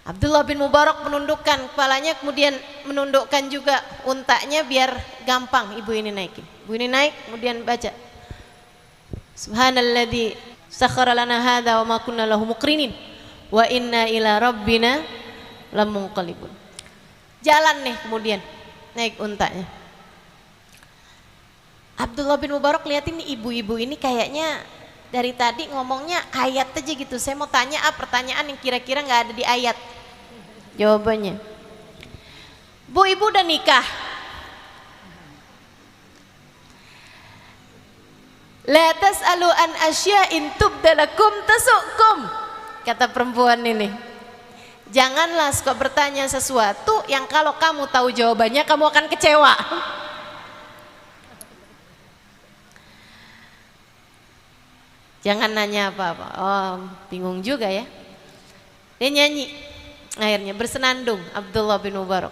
Abdullah bin Mubarak menundukkan kepalanya, kemudian menundukkan juga untanya biar gampang ibu ini naikin. Ibu ini naik, kemudian baca Subhanalladzi sakhkhara lana hadza wa ma kunna lahu muqrinin wa inna ila rabbina lamunqalibun. Jalan nih, kemudian naik untanya. Abdullah bin Mubarak lihat ini ibu-ibu ini kayaknya dari tadi ngomongnya ayat aja gitu. Saya mau tanya pertanyaan yang kira-kira nggak ada di ayat. Jawabannya, bu, ibu udah nikah? La tas'alu an asya'in tubdalakum tasukum. Kata perempuan ini, janganlah suka bertanya sesuatu yang kalau kamu tahu jawabannya kamu akan kecewa. Jangan nanya apa-apa. Oh, bingung juga ya. Dia nyanyi. Akhirnya bersenandung Abdullah bin Mubarak.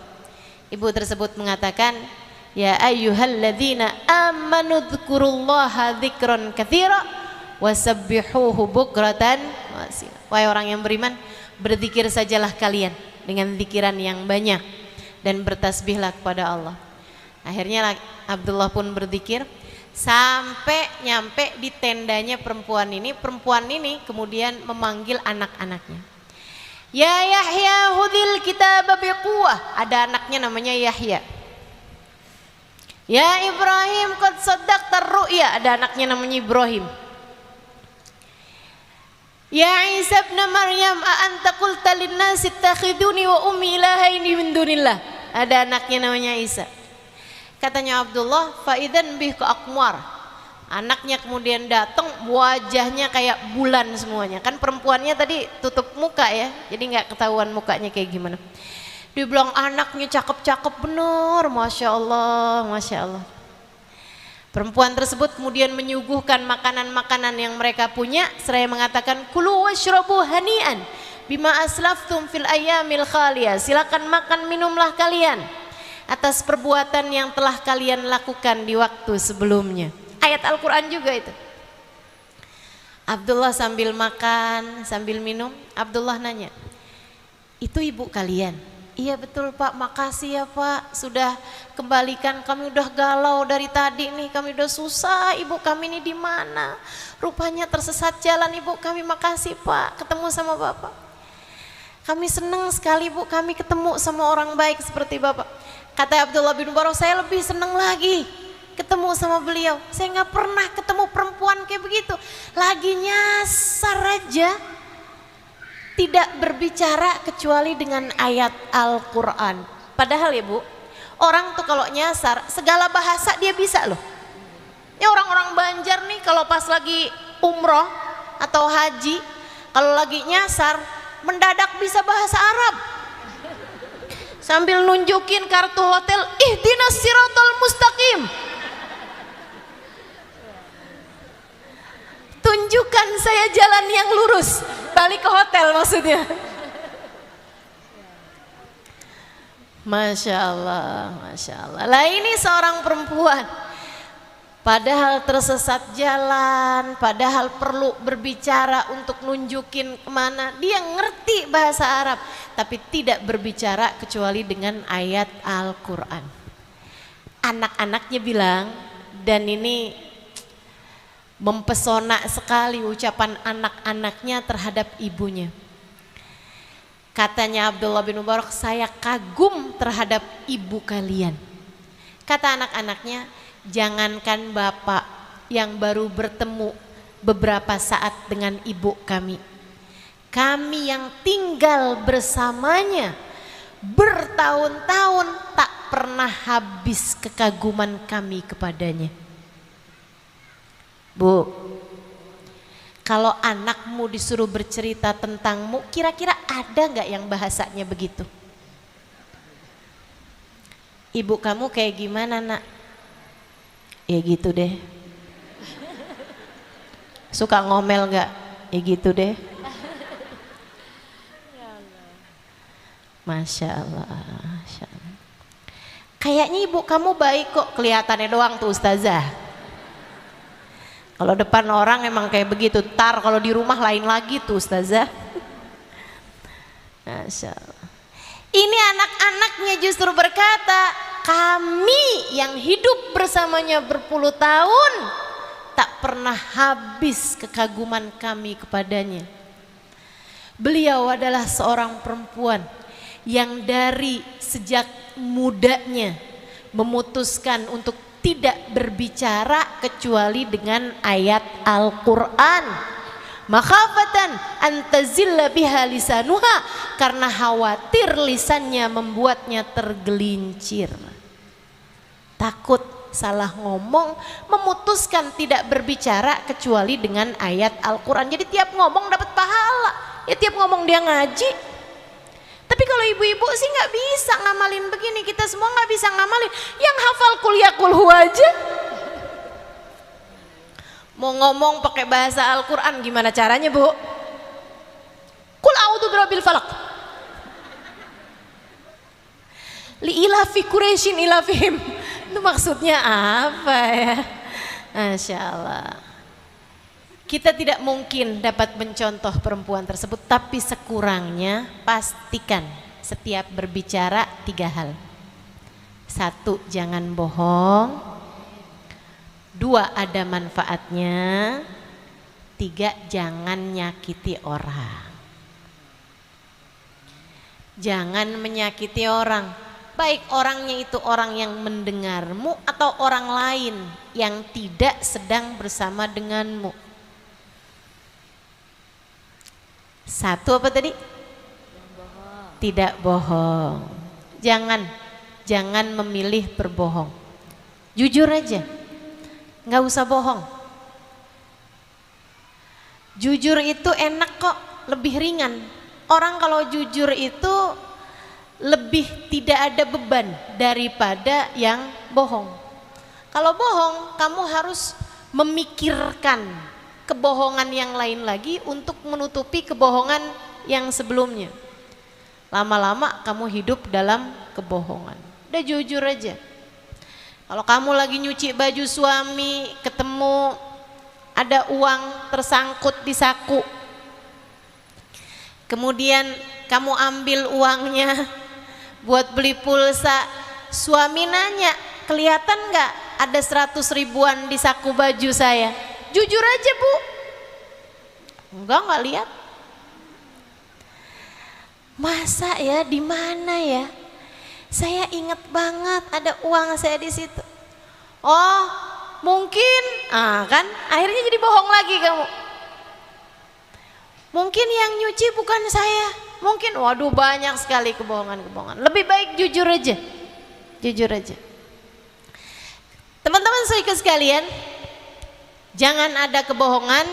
Ibu tersebut mengatakan, ya ayyuhalladzina amanu dzkurullaha dzikran katsira wasabbihuhu bukratan wasila. Wahai orang yang beriman, berzikir sajalah kalian dengan zikiran yang banyak dan bertasbihlah kepada Allah. Akhirnya Abdullah pun berzikir sampai nyampe di tendanya perempuan ini. Perempuan ini kemudian memanggil anak-anaknya. Ya Yahya hudil kitab biquwah. Ada anaknya namanya Yahya. Ya Ibrahim qad saddaqta ru'ya. Ada anaknya namanya Ibrahim. Ya Isa ibn Maryam a anta qulta lin-nasi ittakhiduni wa ummi ilahaini min dunillah. Ada anaknya namanya Isa. Katanya Abdullah, fa idzan bih ka aqmar. Anaknya kemudian datang, wajahnya kayak bulan semuanya. Kan perempuannya tadi tutup muka ya, jadi nggak ketahuan mukanya kayak gimana. Dia bilang anaknya cakep-cakep bener, masya Allah, masya Allah. Perempuan tersebut kemudian menyuguhkan makanan-makanan yang mereka punya, seraya mengatakan kulu washrabu hani'an bima aslaftum fil ayyamil khaliyah. Silakan makan minumlah kalian atas perbuatan yang telah kalian lakukan di waktu sebelumnya. Ayat Al-Quran juga itu. Abdullah sambil makan, sambil minum, Abdullah nanya, itu ibu kalian? Iya betul Pak, makasih ya Pak, sudah kembalikan, kami udah galau dari tadi nih, kami udah susah, ibu kami ini di mana? Rupanya tersesat jalan ibu kami, makasih Pak, ketemu sama Bapak. Kami senang sekali Bu, kami ketemu sama orang baik seperti Bapak. Kata Abdullah bin Mubarak, saya lebih senang lagi ketemu sama beliau. Saya nggak pernah ketemu perempuan kayak begitu, lagi nyasar aja. Tidak berbicara kecuali dengan ayat Al-Quran. Padahal ya Bu, orang tuh kalau nyasar segala bahasa dia bisa loh. Ya orang-orang Banjar nih kalau pas lagi umroh atau haji, kalau lagi nyasar mendadak bisa bahasa Arab. Sambil nunjukin kartu hotel, ihdinas siratal mustaqim. Tunjukkan saya jalan yang lurus, balik ke hotel maksudnya. Masya Allah, Masya Allah. Lah ini seorang perempuan, padahal tersesat jalan, padahal perlu berbicara untuk nunjukin kemana. Dia ngerti bahasa Arab, tapi tidak berbicara kecuali dengan ayat Al-Quran. Anak-anaknya bilang, dan ini mempesona sekali ucapan anak-anaknya terhadap ibunya. Katanya Abdullah bin Mubarak, saya kagum terhadap ibu kalian. Kata anak-anaknya, jangankan bapak yang baru bertemu beberapa saat dengan ibu kami, kami yang tinggal bersamanya bertahun-tahun tak pernah habis kekaguman kami kepadanya. Bu, kalau anakmu disuruh bercerita tentangmu, kira-kira ada nggak yang bahasanya begitu? Ibu kamu kayak gimana nak? Ya gitu deh. Suka ngomel nggak? Ya gitu deh. Masya Allah, Masya Allah. Kayaknya ibu kamu baik kok, kelihatannya doang tuh ustazah. Kalau depan orang emang kayak begitu, tar kalau di rumah lain lagi tuh ustazah. Masya Allah. Ini anak-anaknya justru berkata, kami yang hidup bersamanya berpuluh tahun tak pernah habis kekaguman kami kepadanya. Beliau adalah seorang perempuan yang dari sejak mudanya memutuskan untuk tidak berbicara kecuali dengan ayat Al-Quran. Makhafatan antazilla biha lisanuha, karena khawatir lisannya membuatnya tergelincir. Takut salah ngomong, memutuskan tidak berbicara kecuali dengan ayat Al-Quran. Jadi tiap ngomong dapat pahala, ya tiap ngomong dia ngaji. Tapi kalau ibu-ibu sih nggak bisa ngamalin begini, kita semua nggak bisa ngamalin. Yang hafal kul ya kul huwa aja. Mau ngomong pakai bahasa Al-Quran gimana caranya Bu? Kul a'udzu birabbil falaq. Li ilafi Quraisyin ilafihim. Itu maksudnya apa ya? Masya Allah. Kita tidak mungkin dapat mencontoh perempuan tersebut, tapi sekurangnya pastikan setiap berbicara 3 hal. 1, jangan bohong. 2, ada manfaatnya. 3, jangan nyakiti orang. Jangan menyakiti orang, baik orangnya itu orang yang mendengarmu atau orang lain yang tidak sedang bersama denganmu. 1 apa tadi? Tidak bohong. Jangan memilih berbohong. Jujur aja, nggak usah bohong. Jujur itu enak kok, lebih ringan. Orang kalau jujur itu lebih tidak ada beban daripada yang bohong. Kalau bohong, kamu harus memikirkan kebohongan yang lain lagi untuk menutupi kebohongan yang sebelumnya. Lama-lama kamu hidup dalam kebohongan. Udah jujur aja. Kalau kamu lagi nyuci baju suami, ketemu ada uang tersangkut di saku, kemudian kamu ambil uangnya, buat beli pulsa. Suami nanya, kelihatan nggak ada 100 ribuan di saku baju saya? Jujur aja Bu, nggak lihat. Masa ya, di mana ya? Saya ingat banget ada uang saya di situ. Oh, mungkin, kan akhirnya jadi bohong lagi kamu. Mungkin yang nyuci bukan saya. Mungkin, waduh banyak sekali kebohongan-kebohongan. Lebih baik jujur aja. Jujur aja. Teman-teman saudara sekalian, jangan ada kebohongan,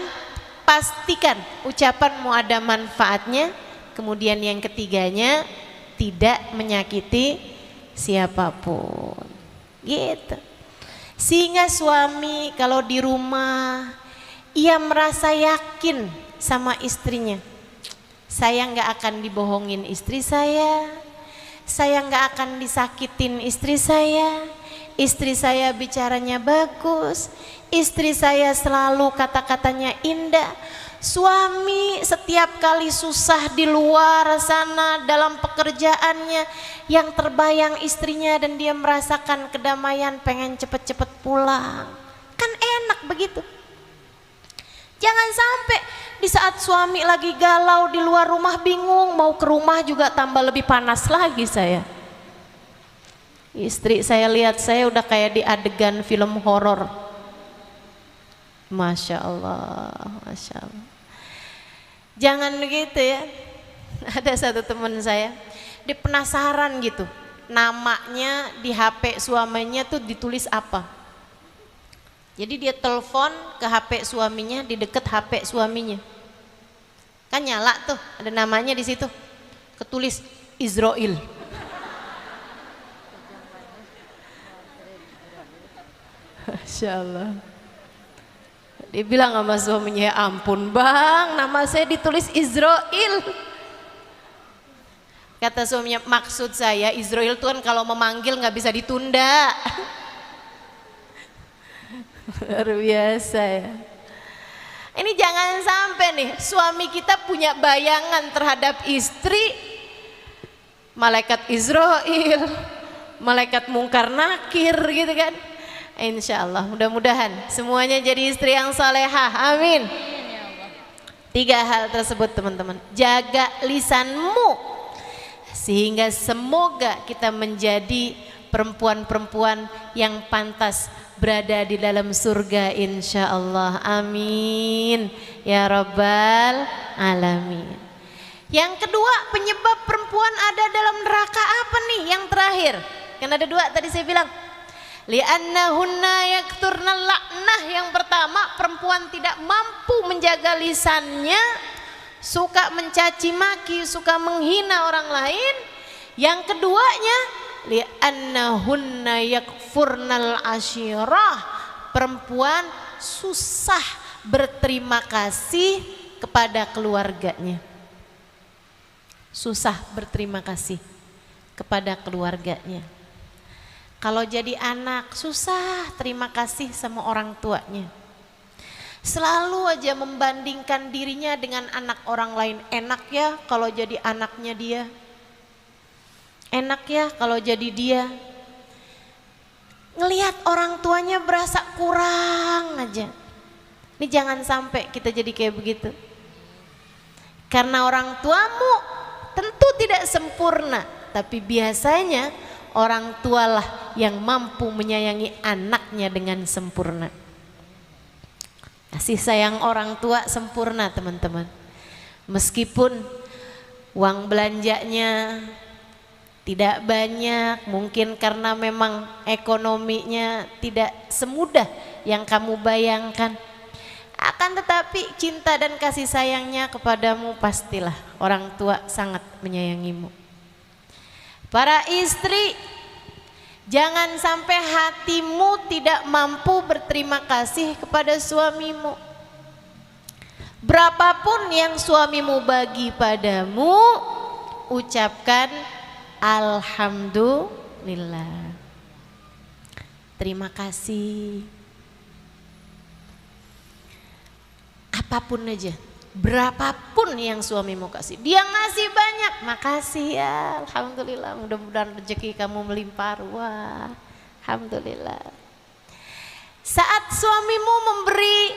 pastikan ucapanmu ada manfaatnya. Kemudian yang ketiganya, tidak menyakiti siapapun. Gitu. Sehingga suami kalau di rumah, ia merasa yakin sama istrinya. Saya nggak akan dibohongin istri saya nggak akan disakitin istri saya bicaranya bagus, istri saya selalu kata-katanya indah. Suami setiap kali susah di luar sana dalam pekerjaannya, yang terbayang istrinya dan dia merasakan kedamaian, pengen cepet-cepet pulang. Kan enak begitu. Jangan sampai di saat suami lagi galau di luar rumah bingung, mau ke rumah juga tambah lebih panas lagi saya. Istri saya lihat saya udah kayak di adegan film horor. Masya Allah, Masya Allah. Jangan begitu ya. Ada satu teman saya, dia penasaran gitu, namanya di HP suaminya tuh ditulis apa. Jadi dia telepon ke HP suaminya, di deket HP suaminya. Kan nyala tuh, ada namanya di situ. Ketulis Israel. Masya Allah. Dia bilang sama suaminya, ya ampun bang, nama saya ditulis Israel. Kata suaminya, maksud saya Israel tuh kan kalau memanggil nggak bisa ditunda. Luar biasa ya. Ini jangan sampai nih suami kita punya bayangan terhadap istri malaikat Israel, malaikat mungkar nakir gitu kan. Insya Allah mudah-mudahan semuanya jadi istri yang salehah, amin. 3 hal tersebut teman-teman, jaga lisanmu sehingga semoga kita menjadi perempuan-perempuan yang pantas berada di dalam surga insya Allah, amin ya rabbal alamin. Yang kedua, penyebab perempuan ada dalam neraka apa nih? Yang terakhir, kan ada 2 tadi saya bilang, li'annahunna yakturnal la'nah. Yang pertama, perempuan tidak mampu menjaga lisannya, suka mencaci maki, suka menghina orang lain. Yang keduanya, li'annahunna yakfurnal asyirah. Perempuan susah berterima kasih kepada keluarganya. Susah berterima kasih kepada keluarganya. Kalau jadi anak susah terima kasih sama orang tuanya. Selalu aja membandingkan dirinya dengan anak orang lain. Enak ya kalau jadi anaknya dia. Enak ya kalau jadi dia. Ngelihat orang tuanya berasa kurang aja. Ini jangan sampai kita jadi kayak begitu. Karena orang tuamu tentu tidak sempurna, tapi biasanya orang tualah yang mampu menyayangi anaknya dengan sempurna. Kasih sayang orang tua sempurna teman-teman. Meskipun uang belanjanya tidak banyak, mungkin karena memang ekonominya tidak semudah yang kamu bayangkan. Akan tetapi cinta dan kasih sayangnya kepadamu pastilah orang tua sangat menyayangimu. Para istri, jangan sampai hatimu tidak mampu berterima kasih kepada suamimu. Berapapun yang suamimu bagi padamu, ucapkan alhamdulillah. Terima kasih. Apapun aja, berapapun yang suamimu kasih, dia ngasih banyak banyak. Makasih ya, alhamdulillah, mudah-mudahan rezeki kamu melimpah ruah. Alhamdulillah. Saat suamimu memberi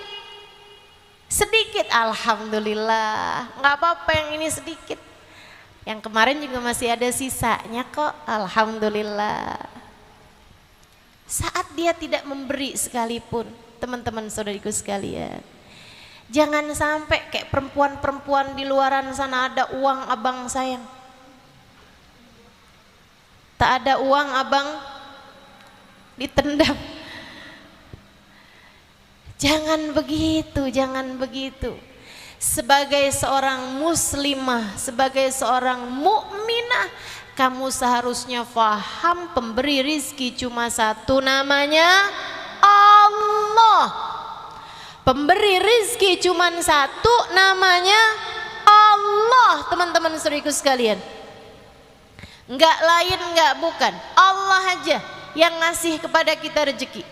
sedikit, alhamdulillah, nggak apa-apa yang ini sedikit. Yang kemarin juga masih ada sisanya kok, alhamdulillah. Saat dia tidak memberi sekalipun, teman-teman saudariku sekalian, jangan sampai kayak perempuan-perempuan di luaran sana, ada uang abang sayang, tak ada uang abang ditendang. Jangan begitu, jangan begitu. Sebagai seorang muslimah, sebagai seorang mukminah, kamu seharusnya faham pemberi rizki cuma satu, namanya Allah. Pemberi rizki cuma satu, namanya Allah, teman-teman saudariku sekalian. Enggak lain, enggak bukan, Allah aja yang ngasih kepada kita rezeki.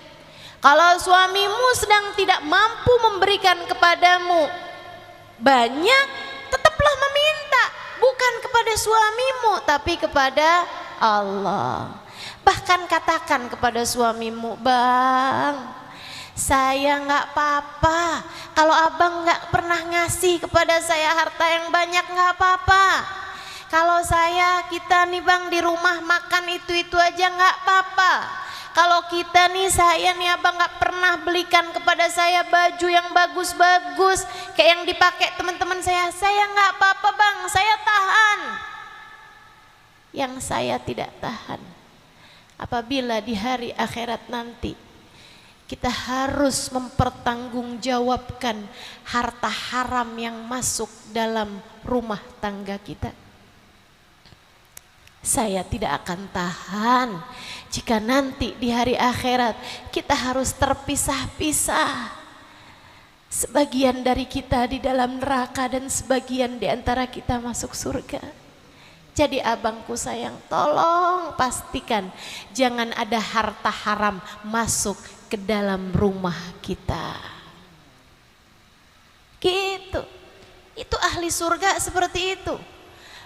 Kalau suamimu sedang tidak mampu memberikan kepadamu banyak, tetaplah meminta, bukan kepada suamimu tapi kepada Allah. Bahkan katakan kepada suamimu, bang, saya nggak apa-apa kalau abang nggak pernah ngasih kepada saya harta yang banyak, nggak apa-apa. Kalau kita nih bang di rumah makan itu aja nggak apa-apa. Kalau kita nih, saya nih abang nggak pernah belikan kepada saya baju yang bagus-bagus kayak yang dipakai teman-teman saya nggak apa-apa bang, saya tahan. Yang saya tidak tahan, apabila di hari akhirat nanti kita harus mempertanggungjawabkan harta haram yang masuk dalam rumah tangga kita. Saya tidak akan tahan jika nanti di hari akhirat kita harus terpisah-pisah. Sebagian dari kita di dalam neraka dan sebagian di antara kita masuk surga. Jadi abangku sayang, tolong pastikan jangan ada harta haram masuk ke dalam rumah kita. Gitu. Itu ahli surga seperti itu.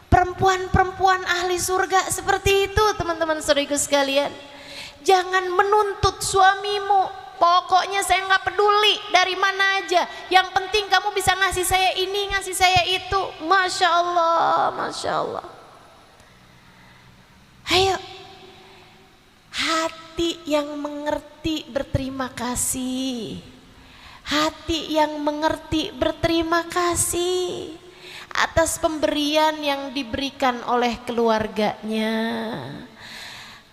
Perempuan-perempuan ahli surga seperti itu, teman-teman saudariku sekalian. Jangan menuntut suamimu, pokoknya saya nggak peduli dari mana aja, yang penting kamu bisa ngasih saya ini, ngasih saya itu. Masya Allah, Masya Allah. Ayo, hati yang mengerti berterima kasih, hati yang mengerti berterima kasih atas pemberian yang diberikan oleh keluarganya.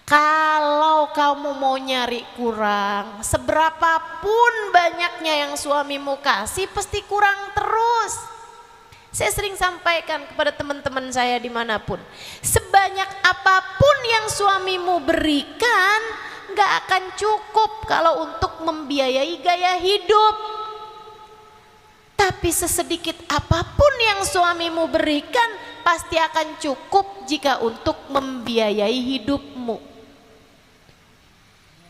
Kalau kamu mau nyari kurang, seberapapun banyaknya yang suamimu kasih, pasti kurang terus. Saya sering sampaikan kepada teman-teman saya dimanapun, sebanyak apapun yang suamimu berikan, gak akan cukup kalau untuk membiayai gaya hidup. Tapi sesedikit apapun yang suamimu berikan pasti akan cukup jika untuk membiayai hidupmu.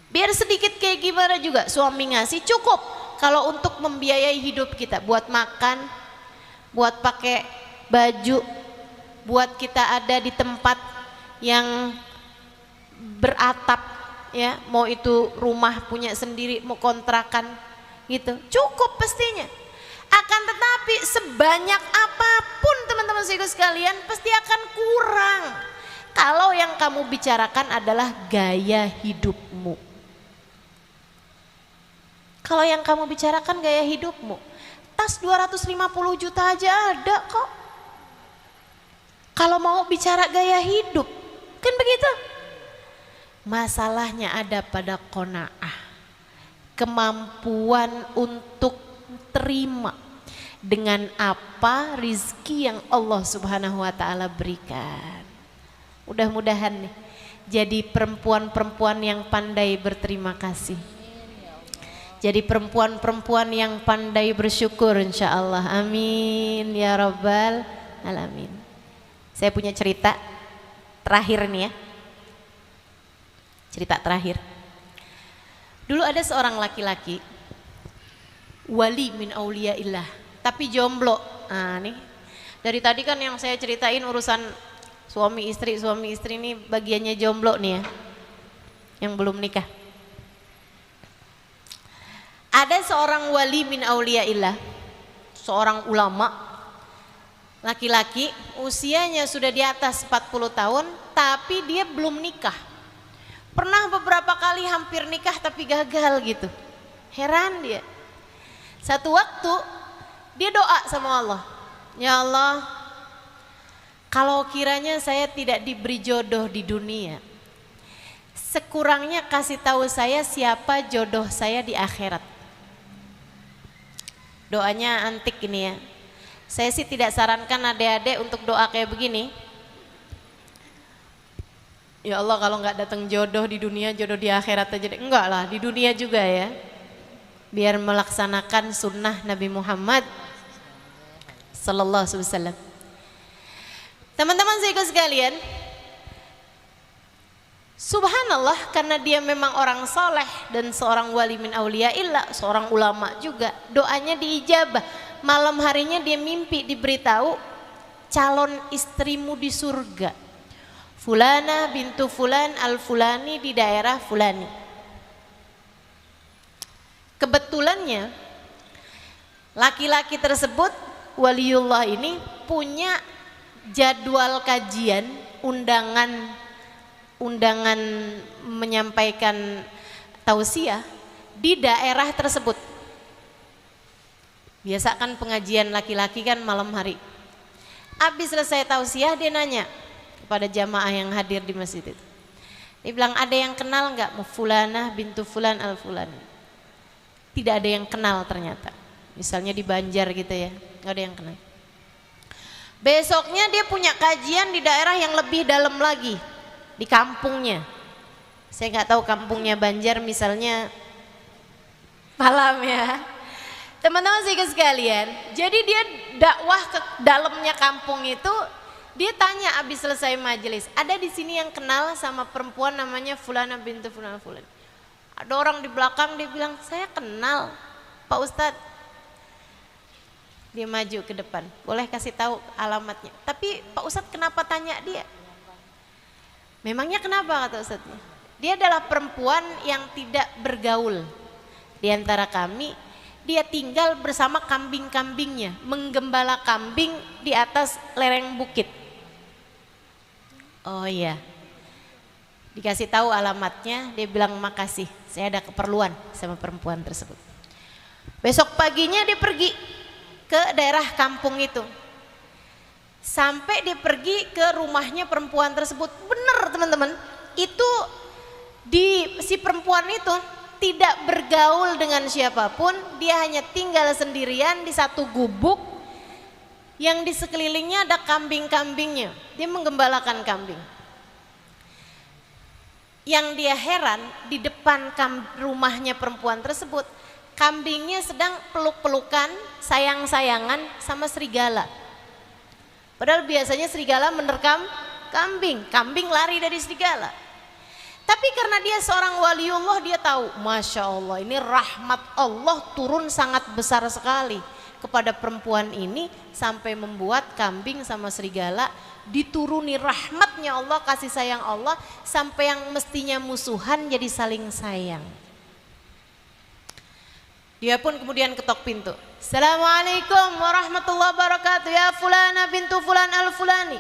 Biar sedikit kayak gimana juga suami ngasih cukup kalau untuk membiayai hidup kita, buat makan, buat pakai baju, buat kita ada di tempat yang beratap ya, mau itu rumah punya sendiri, mau kontrakan gitu, cukup pastinya. Akan tetapi sebanyak apapun teman-teman sekalian pasti akan kurang kalau yang kamu bicarakan adalah gaya hidupmu. Kalau yang kamu bicarakan gaya hidupmu, tas 250 juta aja ada kok. Kalau mau bicara gaya hidup, kan begitu. Masalahnya ada pada qanaah, kemampuan untuk terima dengan apa rizki yang Allah Subhanahu wa ta'ala berikan. Mudah-mudahan nih jadi perempuan-perempuan yang pandai berterima kasih, jadi perempuan-perempuan yang pandai bersyukur insya Allah. Amin ya rabbal alamin. Saya punya cerita terakhir nih ya, cerita terakhir. Dulu ada seorang laki-laki wali min auliyaillah, tapi jomblo. Nah nih, Dari tadi kan yang saya ceritain urusan suami istri ini bagiannya jomblo nih ya, yang belum nikah. Ada seorang wali min auliyaillah, seorang ulama laki-laki, usianya sudah di atas 40 tahun tapi dia belum nikah. Pernah beberapa kali hampir nikah tapi gagal gitu. Heran dia. Satu waktu dia doa sama Allah, ya Allah, kalau kiranya saya tidak diberi jodoh di dunia, sekurangnya kasih tahu saya siapa jodoh saya di akhirat. Doanya antik ini ya. Saya sih tidak sarankan adik-adik untuk doa kayak begini. Ya Allah, kalau nggak datang jodoh di dunia, jodoh di akhirat aja deh. Enggak lah, di dunia juga ya. Biar melaksanakan sunnah Nabi Muhammad sallallahu alaihi wasallam. Teman-teman saya sekalian, subhanallah, karena dia memang orang soleh dan seorang wali min auliyaillah, seorang ulama juga, doanya diijabah. Malam harinya dia mimpi diberitahu calon istrimu di surga, Fulana bintu Fulan al-Fulani di daerah Fulani. Kebetulannya laki-laki tersebut, waliullah ini, punya jadwal kajian, undangan menyampaikan tausiah di daerah tersebut. Biasa kan pengajian laki-laki kan malam hari. Habis selesai tausiah dia nanya kepada jamaah yang hadir di masjid itu. Dia bilang, ada yang kenal nggak Fulanah bintu Fulan al-Fulani? Tidak ada yang kenal ternyata. Misalnya di Banjar gitu ya, nggak ada yang kenal. Besoknya dia punya kajian di daerah yang lebih dalam lagi, di kampungnya. Saya nggak tahu kampungnya Banjar misalnya malam ya. Teman-teman sekalian, jadi dia dakwah ke dalamnya kampung itu, dia tanya abis selesai majelis, ada di sini yang kenal sama perempuan namanya Fulana bintu Fulan Fulan? Ada orang di belakang, dia bilang, saya kenal Pak Ustadz. Dia maju ke depan, boleh kasih tahu alamatnya. Tapi Pak Ustadz kenapa tanya dia? Memangnya kenapa, kata Ustadznya? Dia adalah perempuan yang tidak bergaul di antara kami. Dia tinggal bersama kambing-kambingnya, menggembala kambing di atas lereng bukit. Oh iya, dikasih tahu alamatnya, dia bilang makasih, saya ada keperluan sama perempuan tersebut. Besok paginya dia pergi ke daerah kampung itu. Sampai dia pergi ke rumahnya perempuan tersebut. Bener teman-teman, itu si perempuan itu tidak bergaul dengan siapapun, dia hanya tinggal sendirian di satu gubuk yang di sekelilingnya ada kambing-kambingnya. Dia menggembalakan kambing. Yang dia heran, di depan rumahnya perempuan tersebut, kambingnya sedang peluk-pelukan, sayang-sayangan sama serigala. Padahal biasanya serigala menerkam kambing, kambing lari dari serigala. Tapi karena dia seorang waliullah, dia tahu, Masya Allah, ini rahmat Allah turun sangat besar sekali kepada perempuan ini, sampai membuat kambing sama serigala dituruni rahmatnya Allah, kasih sayang Allah, sampai yang mestinya musuhan jadi saling sayang. Dia pun kemudian ketok pintu. Assalamualaikum warahmatullahi wabarakatuh, ya Fulana bintu Fulan al-Fulani.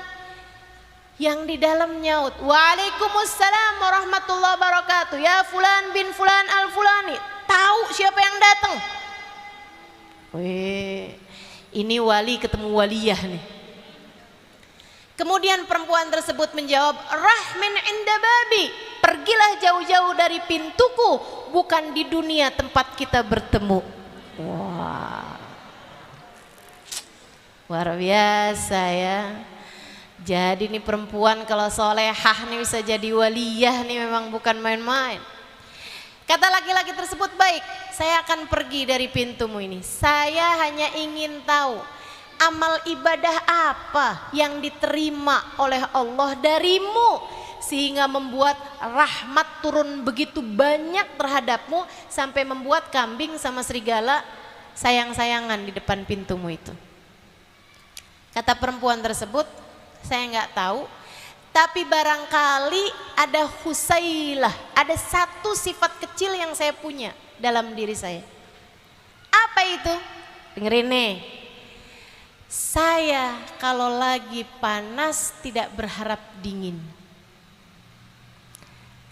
Yang di dalam nyaut, Waalaikumsalam warahmatullahi wabarakatuh, ya Fulan bin Fulan al-Fulani. Tahu siapa yang datang? Wih, ini wali ketemu waliyah nih. Kemudian perempuan tersebut menjawab, Rahmin inda babi, pergilah jauh-jauh dari pintuku, bukan di dunia tempat kita bertemu. Wah, luar biasa ya. Jadi nih perempuan kalau solehah nih bisa jadi waliyah nih, memang bukan main-main. Kata laki-laki tersebut, baik, saya akan pergi dari pintumu ini. Saya hanya ingin tahu amal ibadah apa yang diterima oleh Allah darimu, sehingga membuat rahmat turun begitu banyak terhadapmu, sampai membuat kambing sama serigala sayang-sayangan di depan pintumu itu. Kata perempuan tersebut, saya nggak tahu, tapi barangkali ada Husailah, ada satu sifat kecil yang saya punya dalam diri saya. Apa itu? Dengerin nih. Saya kalau lagi panas tidak berharap dingin.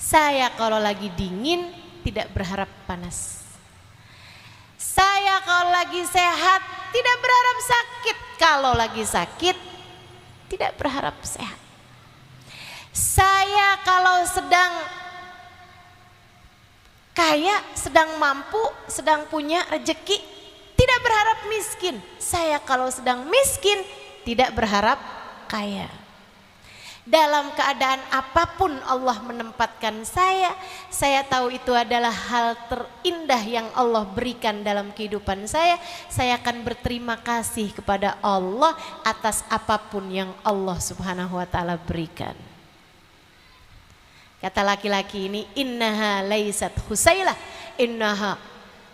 Saya kalau lagi dingin tidak berharap panas. Saya kalau lagi sehat tidak berharap sakit. Kalau lagi sakit tidak berharap sehat. Saya kalau sedang kaya, sedang mampu, sedang punya rezeki, tidak berharap miskin. Saya kalau sedang miskin tidak berharap kaya. Dalam keadaan apapun Allah menempatkan saya tahu itu adalah hal terindah yang Allah berikan dalam kehidupan saya. Saya akan berterima kasih kepada Allah atas apapun yang Allah Subhanahu wa taala berikan. Kata laki-laki ini, innaha laisat husailah, innaha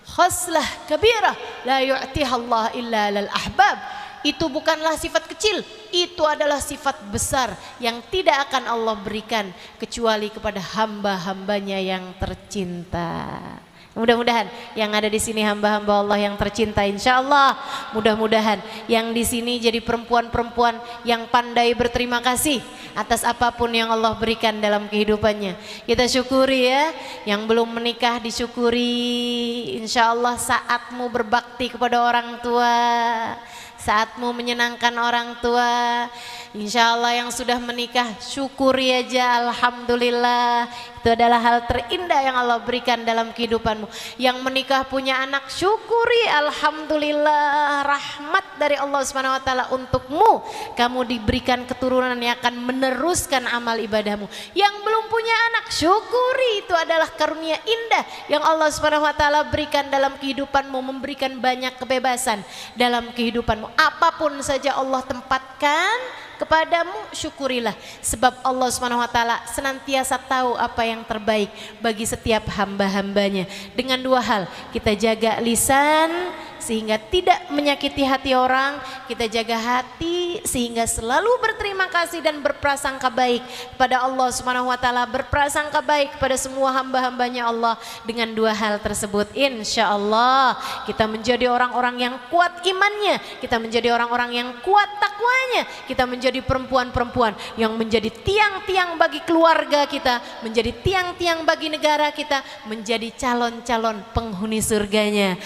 khoslah kabirah la yu'tiha Allah illa lal ahbab. Itu bukanlah sifat kecil, itu adalah sifat besar yang tidak akan Allah berikan kecuali kepada hamba-hambanya yang tercinta. Mudah-mudahan yang ada di sini hamba-hamba Allah yang tercinta, insya Allah. Mudah-mudahan yang di sini jadi perempuan-perempuan yang pandai berterima kasih atas apapun yang Allah berikan dalam kehidupannya. Kita syukuri ya. Yang belum menikah disyukuri, insya Allah saatmu berbakti kepada orang tua, saatmu menyenangkan orang tua. Insya Allah yang sudah menikah syukuri aja, alhamdulillah. Itu adalah hal terindah yang Allah berikan dalam kehidupanmu. Yang menikah punya anak syukuri, alhamdulillah, rahmat dari Allah Subhanahu wa taala untukmu. Kamu diberikan keturunan yang akan meneruskan amal ibadahmu. Yang belum punya anak syukuri, itu adalah karunia indah yang Allah Subhanahu wa taala berikan dalam kehidupanmu, memberikan banyak kebebasan dalam kehidupanmu. Apapun saja Allah tempatkan kepadamu, syukurilah, sebab Allah Subhanahu wa taala senantiasa tahu apa yang terbaik bagi setiap hamba-hambanya. Dengan dua hal, kita jaga lisan sehingga tidak menyakiti hati orang, kita jaga hati sehingga selalu berterima kasih dan berprasangka baik kepada Allah Subhanahu wa taala, berprasangka baik kepada semua hamba-hambanya Allah. Dengan dua hal tersebut, insya Allah kita menjadi orang-orang yang kuat imannya, kita menjadi orang-orang yang kuat takwanya, kita menjadi perempuan-perempuan yang menjadi tiang-tiang bagi keluarga kita, menjadi tiang-tiang bagi negara kita, menjadi calon-calon penghuni surganya.